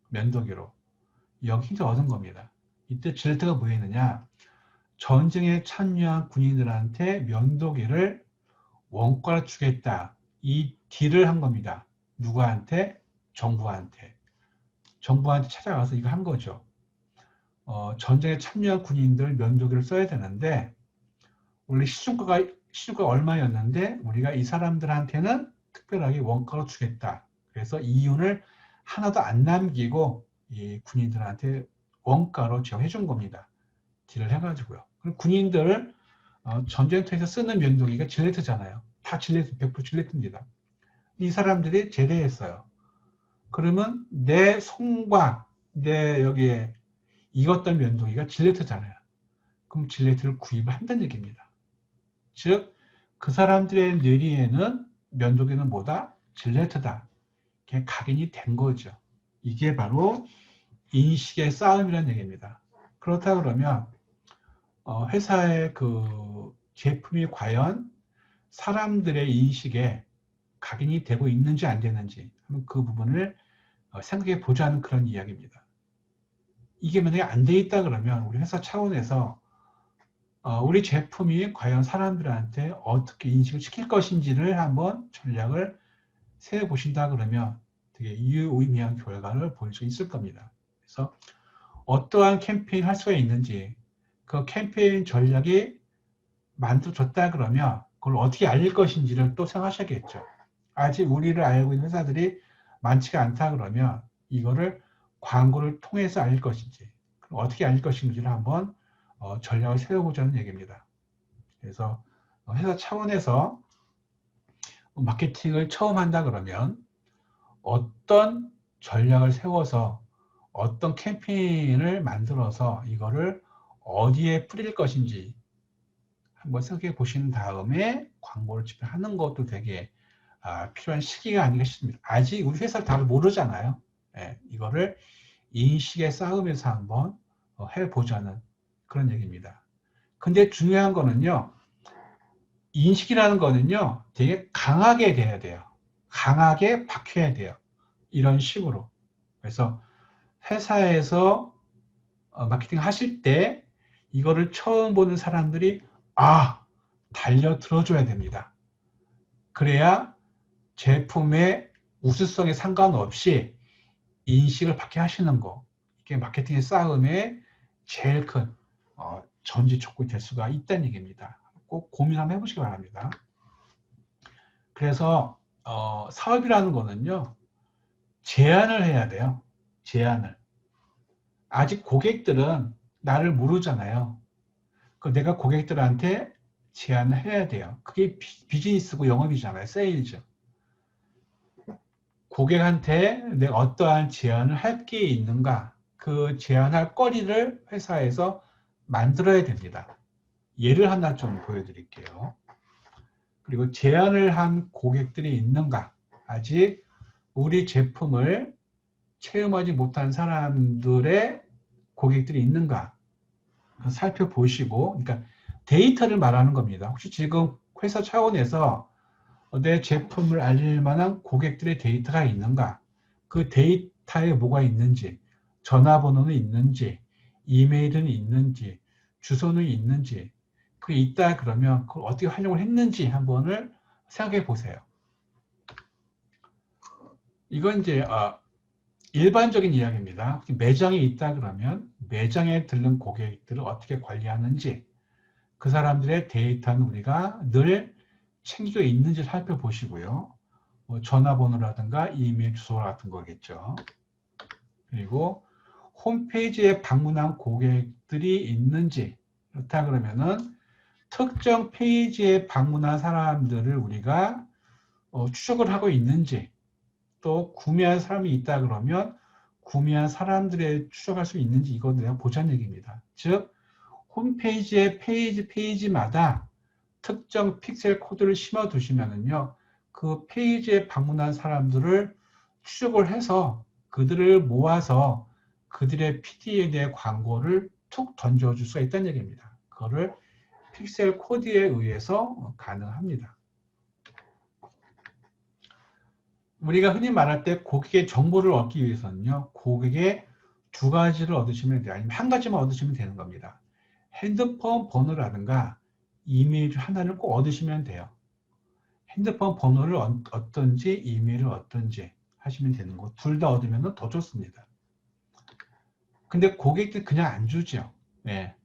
면도기로. 여기 힌트 얻은 겁니다. 이때 질레트가 뭐 했느냐? 전쟁에 참여한 군인들한테 면도기를 원가로 주겠다. 이 딜을 한 겁니다. 누구한테? 정부한테. 정부한테 찾아가서 이거 한 거죠. 전쟁에 참여한 군인들 면도기를 써야 되는데 원래 시중가가 얼마였는데 우리가 이 사람들한테는 특별하게 원가로 주겠다. 그래서 이윤을 하나도 안 남기고 이 군인들한테 원가로 제공해 준 겁니다. 딜을 해가지고요. 그럼 군인들 전쟁터에서 쓰는 면도기가 질레트잖아요. 다 질레트, 100% 질레트입니다. 이 사람들이 제대했어요. 그러면 내 손과 내 여기에 익었던 면도기가 질레트잖아요. 그럼 질레트를 구입을 한다는 얘기입니다. 즉, 그 사람들의 뇌리에는 면도기는 뭐다? 질레트다. 그게 각인이 된 거죠. 이게 바로 인식의 싸움이라는 얘기입니다. 그렇다 그러면 회사의 그 제품이 과연 사람들의 인식에 각인이 되고 있는지 안 되는지 그 부분을 생각해 보자는 그런 이야기입니다. 이게 만약에 안 돼 있다 그러면 우리 회사 차원에서 우리 제품이 과연 사람들한테 어떻게 인식을 시킬 것인지를 한번 전략을 세워보신다 그러면 되게 유의미한 결과를 볼 수 있을 겁니다. 그래서 어떠한 캠페인 할 수가 있는지 그 캠페인 전략이 만들어졌다 그러면 그걸 어떻게 알릴 것인지를 또 생각하셔야겠죠. 아직 우리를 알고 있는 회사들이 많지가 않다 그러면 이거를 광고를 통해서 알릴 것인지 어떻게 알릴 것인지를 한번 전략을 세워보자는 얘기입니다. 그래서 회사 차원에서 마케팅을 처음 한다 그러면 어떤 전략을 세워서 어떤 캠페인을 만들어서 이거를 어디에 뿌릴 것인지 한번 생각해 보신 다음에 광고를 집행하는 것도 되게 필요한 시기가 아닌가 싶습니다. 아직 우리 회사를 다 모르잖아요. 예, 이거를 인식의 싸움에서 한번 해보자는 그런 얘기입니다. 근데 중요한 거는요, 인식이라는 거는요, 되게 강하게 돼야 돼요. 강하게 박혀야 돼요. 이런 식으로. 그래서 회사에서 마케팅 하실 때 이거를 처음 보는 사람들이 달려 들어줘야 됩니다. 그래야 제품의 우수성에 상관없이 인식을 받게 하시는 거, 이게 마케팅의 싸움에 제일 큰 전지 촉구가 될 수가 있다는 얘기입니다. 꼭 고민 한번 해보시기 바랍니다. 그래서 사업이라는 거는요, 제안을 해야 돼요. 제안을. 아직 고객들은 나를 모르잖아요. 내가 고객들한테 제안을 해야 돼요. 그게 비즈니스고 영업이잖아요. 세일즈. 고객한테 내가 어떠한 제안을 할 게 있는가, 그 제안할 거리를 회사에서 만들어야 됩니다. 예를 하나 좀 보여드릴게요. 그리고 제안을 한 고객들이 있는가, 아직 우리 제품을 체험하지 못한 사람들의 고객들이 있는가 살펴보시고, 그러니까 데이터를 말하는 겁니다. 혹시 지금 회사 차원에서 내 제품을 알릴 만한 고객들의 데이터가 있는가, 그 데이터에 뭐가 있는지, 전화번호는 있는지, 이메일은 있는지, 주소는 있는지, 그게 있다 그러면 그걸 어떻게 활용을 했는지 한번을 생각해 보세요. 이건 이제 일반적인 이야기입니다. 매장에 있다 그러면 매장에 들른 고객들을 어떻게 관리하는지, 그 사람들의 데이터는 우리가 늘 챙기고 있는지 살펴보시고요. 전화번호라든가 이메일 주소 같은 거겠죠. 그리고 홈페이지에 방문한 고객들이 있는지, 그렇다 그러면은 특정 페이지에 방문한 사람들을 우리가 추적을 하고 있는지, 또 구매한 사람이 있다 그러면 구매한 사람들의 추적할 수 있는지, 이건 내가 보자는 얘기입니다. 즉 홈페이지의 페이지마다 특정 픽셀 코드를 심어 두시면은요, 그 페이지에 방문한 사람들을 추적을 해서 그들을 모아서 그들의 PD에 대해 광고를 툭 던져줄 수가 있다는 얘기입니다. 그거를 픽셀 코드에 의해서 가능합니다. 우리가 흔히 말할 때 고객의 정보를 얻기 위해서는요, 고객의 두 가지를 얻으시면 돼요. 아니면 한 가지만 얻으시면 되는 겁니다. 핸드폰 번호라든가 이메일 하나를 꼭 얻으시면 돼요. 핸드폰 번호를 얻든지 이메일을 얻든지 하시면 되는 거. 둘 다 얻으면 더 좋습니다. 근데 고객들 그냥 안 주죠. 네.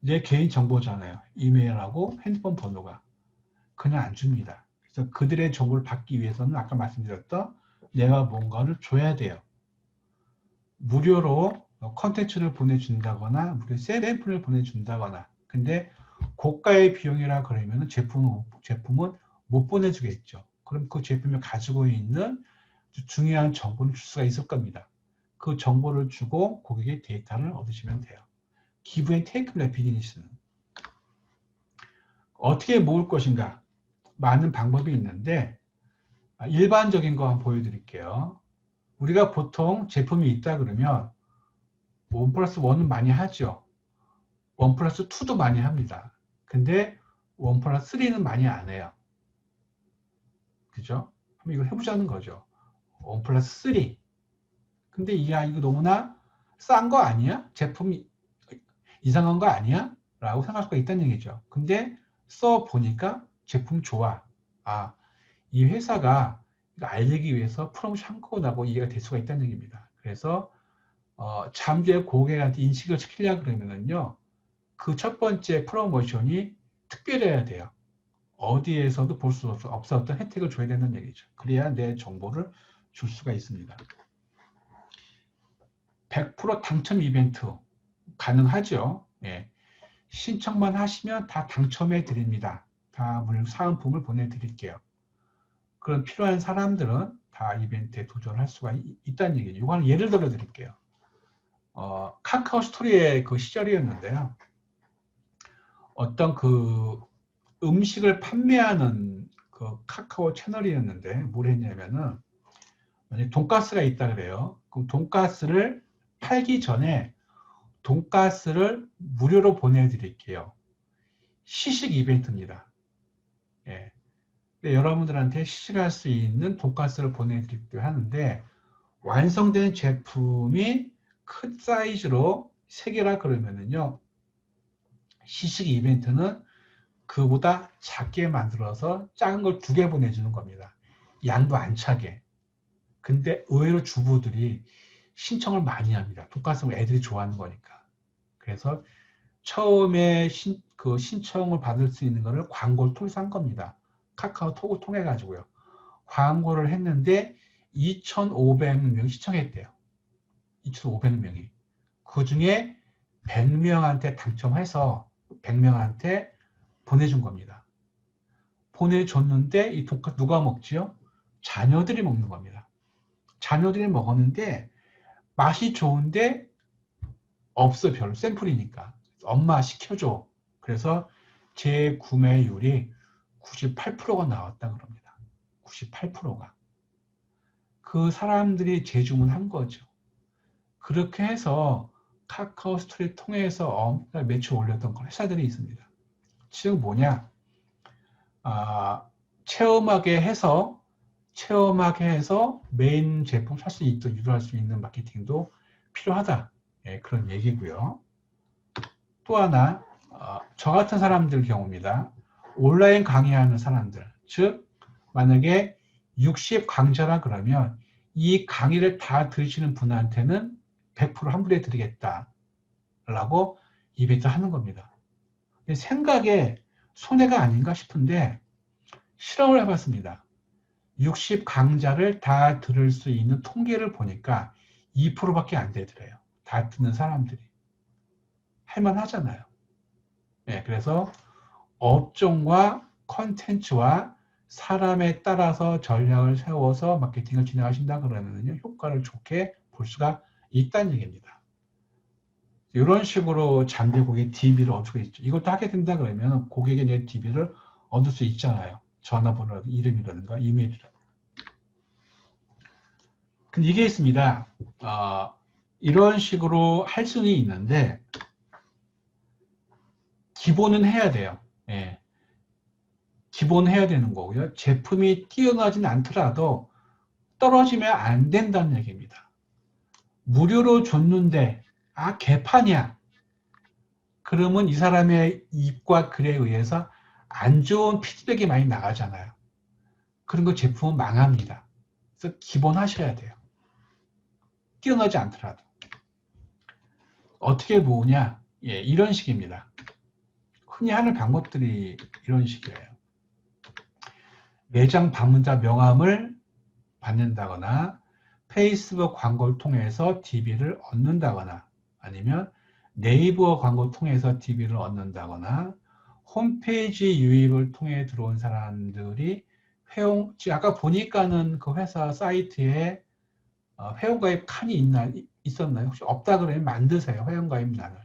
내 개인 정보잖아요. 이메일하고 핸드폰 번호가. 그냥 안 줍니다. 그래서 그들의 정보를 받기 위해서는 아까 말씀드렸던 내가 뭔가를 줘야 돼요. 무료로 컨텐츠를 보내준다거나 무료 샘플을 보내준다거나. 근데 고가의 비용이라 그러면 제품은 못 보내주겠죠. 그럼 그 제품을 가지고 있는 중요한 정보를 줄 수가 있을 겁니다. 그 정보를 주고 고객의 데이터를 얻으시면 돼요. 기브 앤 테이크입니다. 비즈니스는. 어떻게 모을 것인가? 많은 방법이 있는데 일반적인 거 한번 보여드릴게요. 우리가 보통 제품이 있다 그러면 1+1은 많이 하죠. 1+2도 많이 합니다. 근데 1+3는 많이 안 해요. 그죠? 한번 이거 해보자는 거죠. 1+3. 근데 이거 너무나 싼 거 아니야? 제품이 이상한 거 아니야? 라고 생각할 수가 있다는 얘기죠. 근데 써보니까 제품 좋아. 이 회사가 이거 알리기 위해서 프로모션 한 거라고 이해가 될 수가 있다는 얘기입니다. 그래서 잠재 고객한테 인식을 시키려고 그러면은요, 그 첫 번째 프로모션이 특별해야 돼요. 어디에서도 볼 수 없었던 혜택을 줘야 된다는 얘기죠. 그래야 내 정보를 줄 수가 있습니다. 100% 당첨 이벤트 가능하죠. 예. 신청만 하시면 다 당첨해 드립니다. 다 사은품을 보내드릴게요. 그런 필요한 사람들은 다 이벤트에 도전할 수가 있다는 얘기죠. 이거는 예를 들어 드릴게요. 카카오 스토리의 그 시절이었는데요. 어떤 그 음식을 판매하는 그 카카오 채널이었는데 뭘 했냐면은 만약에 돈가스가 있다 그래요. 그럼 돈가스를 팔기 전에 돈가스를 무료로 보내드릴게요. 시식 이벤트입니다. 예. 여러분들한테 시식할 수 있는 돈가스를 보내드리기도 하는데 완성된 제품이 큰 사이즈로 3개라 그러면은요 시식 이벤트는 그보다 작게 만들어서 작은 걸 2개 보내주는 겁니다. 양도 안 차게. 근데 의외로 주부들이 신청을 많이 합니다. 돈가스는 애들이 좋아하는 거니까. 그래서 처음에 신청을 받을 수 있는 거를 광고를 통해서 한 겁니다. 카카오톡을 통해 가지고요. 광고를 했는데 2,500명이 시청했대요. 2,500명이. 그 중에 100명한테 당첨해서 100명한테 보내준 겁니다. 보내줬는데 이 돈가스 누가 먹지요? 자녀들이 먹는 겁니다. 자녀들이 먹었는데 맛이 좋은데 없어 별로 샘플이니까. 엄마 시켜줘. 그래서 재구매율이 98%가 나왔다 그럽니다. 98%가. 그 사람들이 재주문한 거죠. 그렇게 해서 카카오 스토리 통해서 엄청나게 매출 올렸던 건 회사들이 있습니다. 즉 뭐냐? 체험하게 해서 메인 제품 살 수 있도록 유도할 수 있는 마케팅도 필요하다. 예, 그런 얘기고요. 또 하나 저 같은 사람들 경우입니다. 온라인 강의하는 사람들, 즉 만약에 60 강좌라 그러면 이 강의를 다 들으시는 분한테는 100% 환불해 드리겠다라고 이벤트 하는 겁니다. 생각에 손해가 아닌가 싶은데 실험을 해봤습니다. 60 강좌를 다 들을 수 있는 통계를 보니까 2%밖에 안 되더래요. 다 듣는 사람들이. 할만하잖아요. 네, 그래서 업종과 컨텐츠와 사람에 따라서 전략을 세워서 마케팅을 진행하신다 그러면요 효과를 좋게 볼 수가 있다는 얘기입니다. 이런 식으로 잠재 고객 DB를 얻을 수 있죠. 이것도 하게 된다 그러면 고객의 내 DB를 얻을 수 있잖아요. 전화번호라든가 이름이라든가 이메일이라든가. 근데 이게 있습니다. 이런 식으로 할 수는 있는데 기본은 해야 돼요. 예. 기본 해야 되는 거고요. 제품이 뛰어나진 않더라도 떨어지면 안 된다는 얘기입니다. 무료로 줬는데 개판이야. 그러면 이 사람의 입과 글에 의해서 안 좋은 피드백이 많이 나가잖아요. 그런 거 제품은 망합니다. 그래서 기본 하셔야 돼요. 뛰어나지 않더라도. 어떻게 모으냐? 예, 이런 식입니다. 흔히 하는 방법들이 이런 식이에요. 매장 방문자 명함을 받는다거나 페이스북 광고를 통해서 DB를 얻는다거나 아니면 네이버 광고 통해서 DB를 얻는다거나 홈페이지 유입을 통해 들어온 사람들이 아까 보니까는 그 회사 사이트에 회원가입 칸이 있었나요? 혹시 없다 그러면 만드세요. 회원가입란을.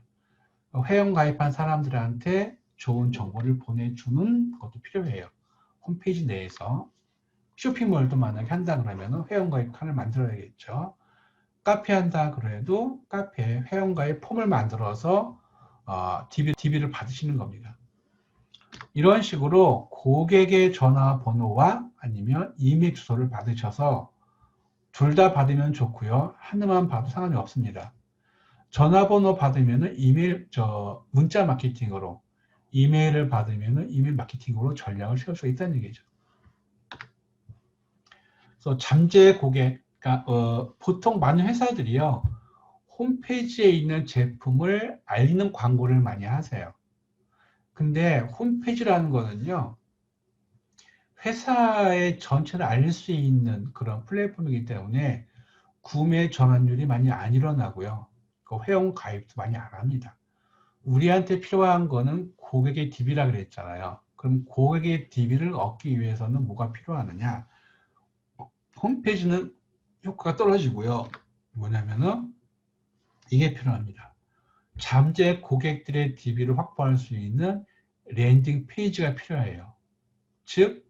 회원가입한 사람들한테 좋은 정보를 보내주는 것도 필요해요. 홈페이지 내에서. 쇼핑몰도 만약에 한다 그러면 회원가입 칸을 만들어야겠죠. 카페 한다 그래도 카페에 회원가입 폼을 만들어서 DB를 받으시는 겁니다. 이런 식으로 고객의 전화번호와 아니면 이메일 주소를 받으셔서 둘 다 받으면 좋고요. 하나만 봐도 상관이 없습니다. 전화번호 받으면 문자 마케팅으로, 이메일을 받으면 이메일 마케팅으로 전략을 세울 수 있다는 얘기죠. 그래서 잠재 고객, 보통 많은 회사들이요, 홈페이지에 있는 제품을 알리는 광고를 많이 하세요. 근데 홈페이지라는 거는요, 회사의 전체를 알릴 수 있는 그런 플랫폼이기 때문에 구매 전환율이 많이 안 일어나고요. 회원 가입도 많이 안 합니다. 우리한테 필요한 거는 고객의 DB라 그랬잖아요. 그럼 고객의 DB를 얻기 위해서는 뭐가 필요하느냐? 홈페이지는 효과가 떨어지고요. 뭐냐면은 이게 필요합니다. 잠재 고객들의 DB를 확보할 수 있는 랜딩 페이지가 필요해요. 즉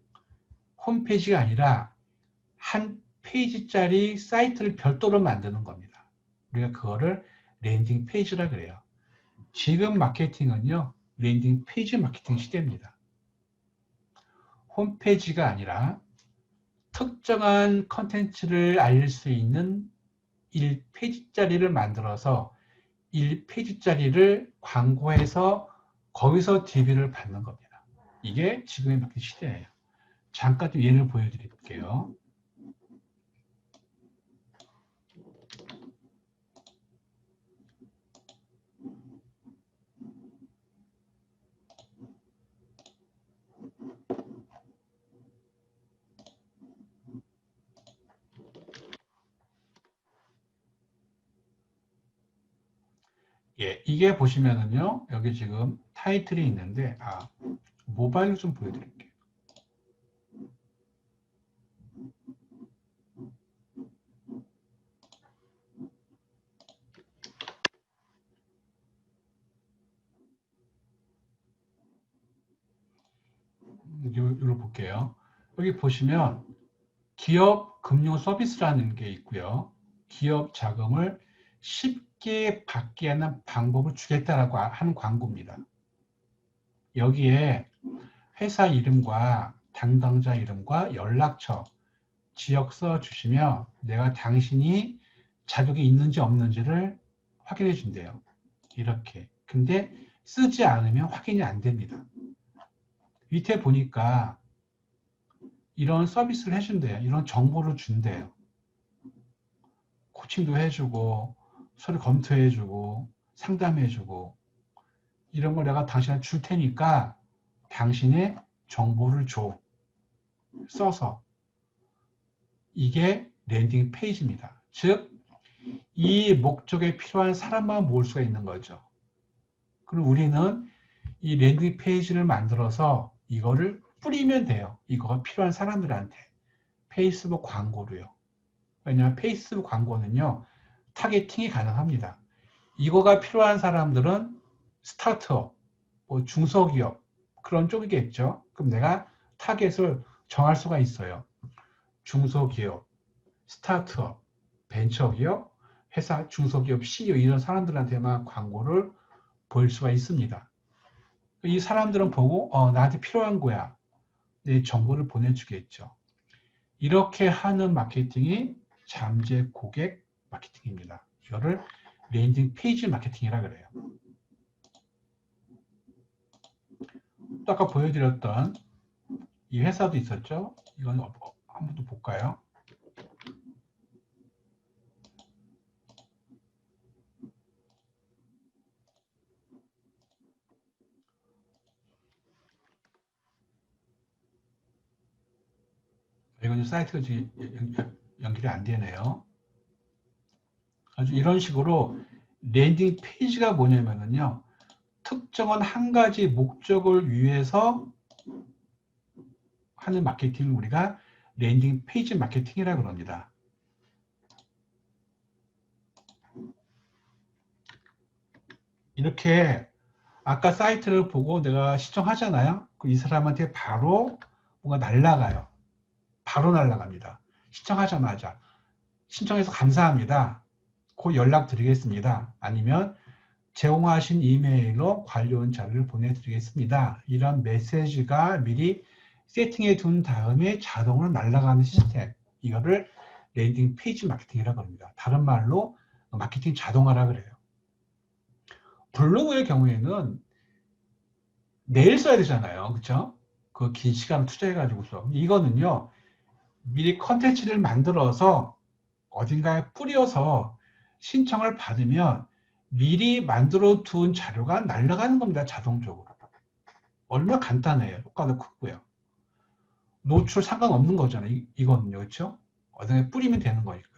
홈페이지가 아니라 한 페이지짜리 사이트를 별도로 만드는 겁니다. 우리가 그거를 랜딩 페이지라 그래요. 지금 마케팅은요, 랜딩 페이지 마케팅 시대입니다. 홈페이지가 아니라 특정한 컨텐츠를 알릴 수 있는 1페이지짜리를 만들어서 1페이지짜리를 광고해서 거기서 DB를 받는 겁니다. 이게 지금의 마케팅 시대예요. 잠깐 좀 예를 보여드릴게요. 예, 이게 보시면은요, 여기 지금 타이틀이 있는데, 모바일로 좀 보여드릴게요. 이걸 볼게요. 여기 보시면 기업 금융 서비스라는 게 있고요. 기업 자금을 쉽게 받게 하는 방법을 주겠다라고 하는 광고입니다. 여기에 회사 이름과 담당자 이름과 연락처, 지역서 주시면 내가 당신이 자격이 있는지 없는지를 확인해 준대요. 이렇게. 근데 쓰지 않으면 확인이 안 됩니다. 밑에 보니까 이런 서비스를 해준대요. 이런 정보를 준대요. 코칭도 해주고 서류 검토해주고 상담해주고 이런 걸 내가 당신한테 줄 테니까 당신의 정보를 줘. 써서. 이게 랜딩 페이지입니다. 즉, 이 목적에 필요한 사람만 모을 수가 있는 거죠. 그럼 우리는 이 랜딩 페이지를 만들어서 이거를 뿌리면 돼요. 이거가 필요한 사람들한테. 페이스북 광고로요. 왜냐하면 페이스북 광고는요, 타겟팅이 가능합니다. 이거가 필요한 사람들은 스타트업, 뭐 중소기업, 그런 쪽이겠죠. 그럼 내가 타겟을 정할 수가 있어요. 중소기업, 스타트업, 벤처기업, 회사, 중소기업 CEO 이런 사람들한테만 광고를 보일 수가 있습니다. 이 사람들은 보고 나한테 필요한 거야. 내 정보를 보내주겠죠. 이렇게 하는 마케팅이 잠재 고객 마케팅입니다. 이거를 랜딩 페이지 마케팅이라 그래요. 또 아까 보여드렸던 이 회사도 있었죠. 이건 한번 더 볼까요? 이건 사이트가 지금 연결이 안 되네요. 아주 이런 식으로 랜딩 페이지가 뭐냐면요. 특정한 한 가지 목적을 위해서 하는 마케팅을 우리가 랜딩 페이지 마케팅이라고 합니다. 이렇게 아까 사이트를 보고 내가 신청하잖아요. 이 사람한테 바로 뭔가 날아가요. 바로 날아갑니다. 신청하자마자 신청해서 감사합니다. 곧 연락드리겠습니다. 아니면 제공하신 이메일로 관련 자료를 보내드리겠습니다. 이런 메시지가 미리 세팅해 둔 다음에 자동으로 날아가는 시스템. 이거를 랜딩 페이지 마케팅이라고 합니다. 다른 말로 마케팅 자동화라 그래요. 블로그의 경우에는 매일 써야 되잖아요. 그렇죠? 그 긴 시간 투자해가지고 써. 이거는요. 미리 컨텐츠를 만들어서 어딘가에 뿌려서 신청을 받으면 미리 만들어 둔 자료가 날아가는 겁니다. 자동적으로. 얼마나 간단해요. 효과도 크고요. 노출 상관없는 거잖아요. 이거는요. 그렇죠? 어딘가에 뿌리면 되는 거니까.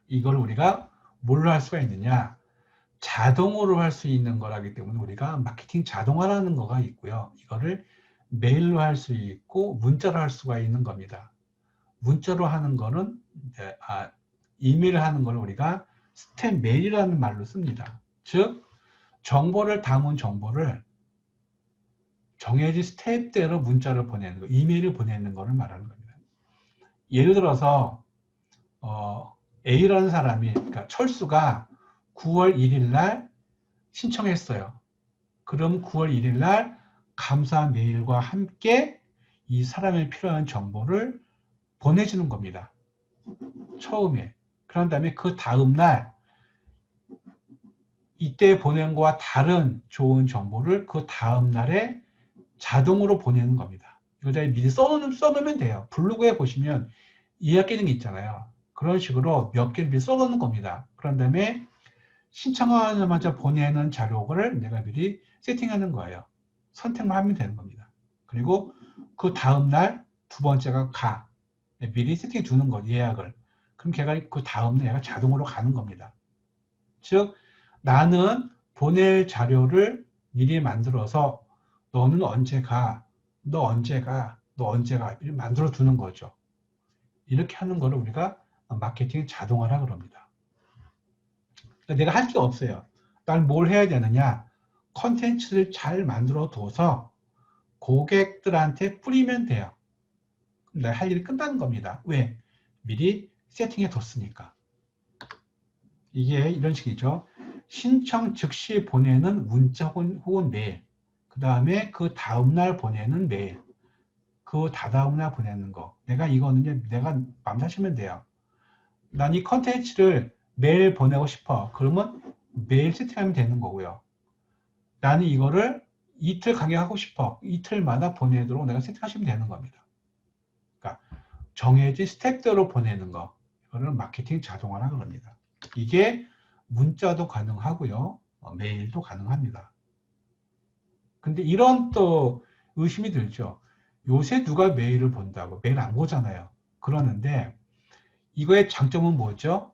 이걸 우리가 뭘로 할 수가 있느냐? 자동으로 할 수 있는 거라기 때문에 우리가 마케팅 자동화라는 거가 있고요. 이거를 메일로 할 수 있고 문자로 할 수가 있는 겁니다. 문자로 하는 거는 이메일 하는 걸 우리가 스템 메일이라는 말로 씁니다. 즉 정보를 담은 정보를 정해진 스텝대로 문자를 보내는 거, 이메일을 보내는 거를 말하는 겁니다. 예를 들어서 A라는 사람이, 그러니까 철수가 9월 1일 날 신청했어요. 그럼 9월 1일 날 감사 메일과 함께 이 사람에 필요한 정보를 보내주는 겁니다. 처음에. 그런 다음에 그 다음날 이때 보낸 거와 다른 좋은 정보를 그 다음날에 자동으로 보내는 겁니다. 이거 미리 써놓으면 돼요. 블로그에 보시면 예약 기능이 있잖아요. 그런 식으로 몇 개를 미리 써놓는 겁니다. 그런 다음에 신청하자마자 보내는 자료를 내가 미리 세팅하는 거예요. 선택만 하면 되는 겁니다. 그리고 그 다음날 두 번째가 가. 미리 세팅해 두는 거, 예약을. 그럼 걔가 그 다음날 얘가 자동으로 가는 겁니다. 즉, 나는 보낼 자료를 미리 만들어서 너는 언제 가, 너 언제 가, 너 언제 가, 이렇게 만들어 두는 거죠. 이렇게 하는 거를 우리가 마케팅 자동화라 그럽니다. 그러니까 내가 할 게 없어요. 난 뭘 해야 되느냐? 컨텐츠를 잘 만들어 둬서 고객들한테 뿌리면 돼요. 내가 할 일이 끝나는 겁니다. 왜? 미리 세팅해 뒀으니까. 이게 이런 식이죠. 신청 즉시 보내는 문자 혹은 메일. 그 다음에 그 다음날 보내는 메일. 그 다다음날 보내는 거. 내가 이거는 내가 맘 사시면 돼요. 난 이 컨텐츠를 매일 보내고 싶어. 그러면 매일 세팅하면 되는 거고요. 나는 이거를 이틀 강의하고 싶어. 이틀마다 보내도록 내가 세팅하시면 되는 겁니다. 그러니까 정해진 스텝대로 보내는 거. 이거를 마케팅 자동화라 그럽니다. 이게 문자도 가능하고요. 메일도 가능합니다. 근데 이런 또 의심이 들죠. 요새 누가 메일을 본다고? 메일 안 보잖아요. 그러는데 이거의 장점은 뭐죠?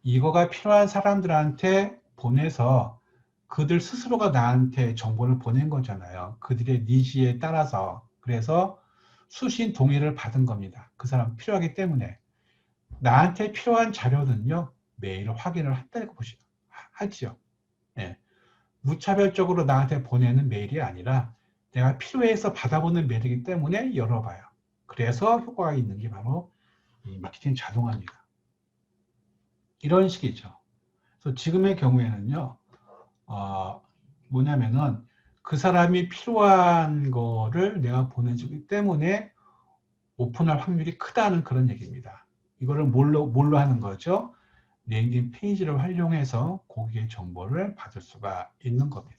이거가 필요한 사람들한테 보내서 그들 스스로가 나한테 정보를 보낸 거잖아요. 그들의 니즈에 따라서. 그래서 수신 동의를 받은 겁니다. 그 사람 필요하기 때문에. 나한테 필요한 자료는요. 매일 확인을 한다고 하지요. 네. 무차별적으로 나한테 보내는 메일이 아니라 내가 필요해서 받아보는 메일이기 때문에 열어봐요. 그래서 효과가 있는 게 바로 이 마케팅 자동화입니다. 이런 식이죠. 그래서 지금의 경우에는요, 뭐냐면은 그 사람이 필요한 거를 내가 보내주기 때문에 오픈할 확률이 크다는 그런 얘기입니다. 이거를 뭘로 하는 거죠? 랜딩 페이지를 활용해서 고객의 정보를 받을 수가 있는 겁니다.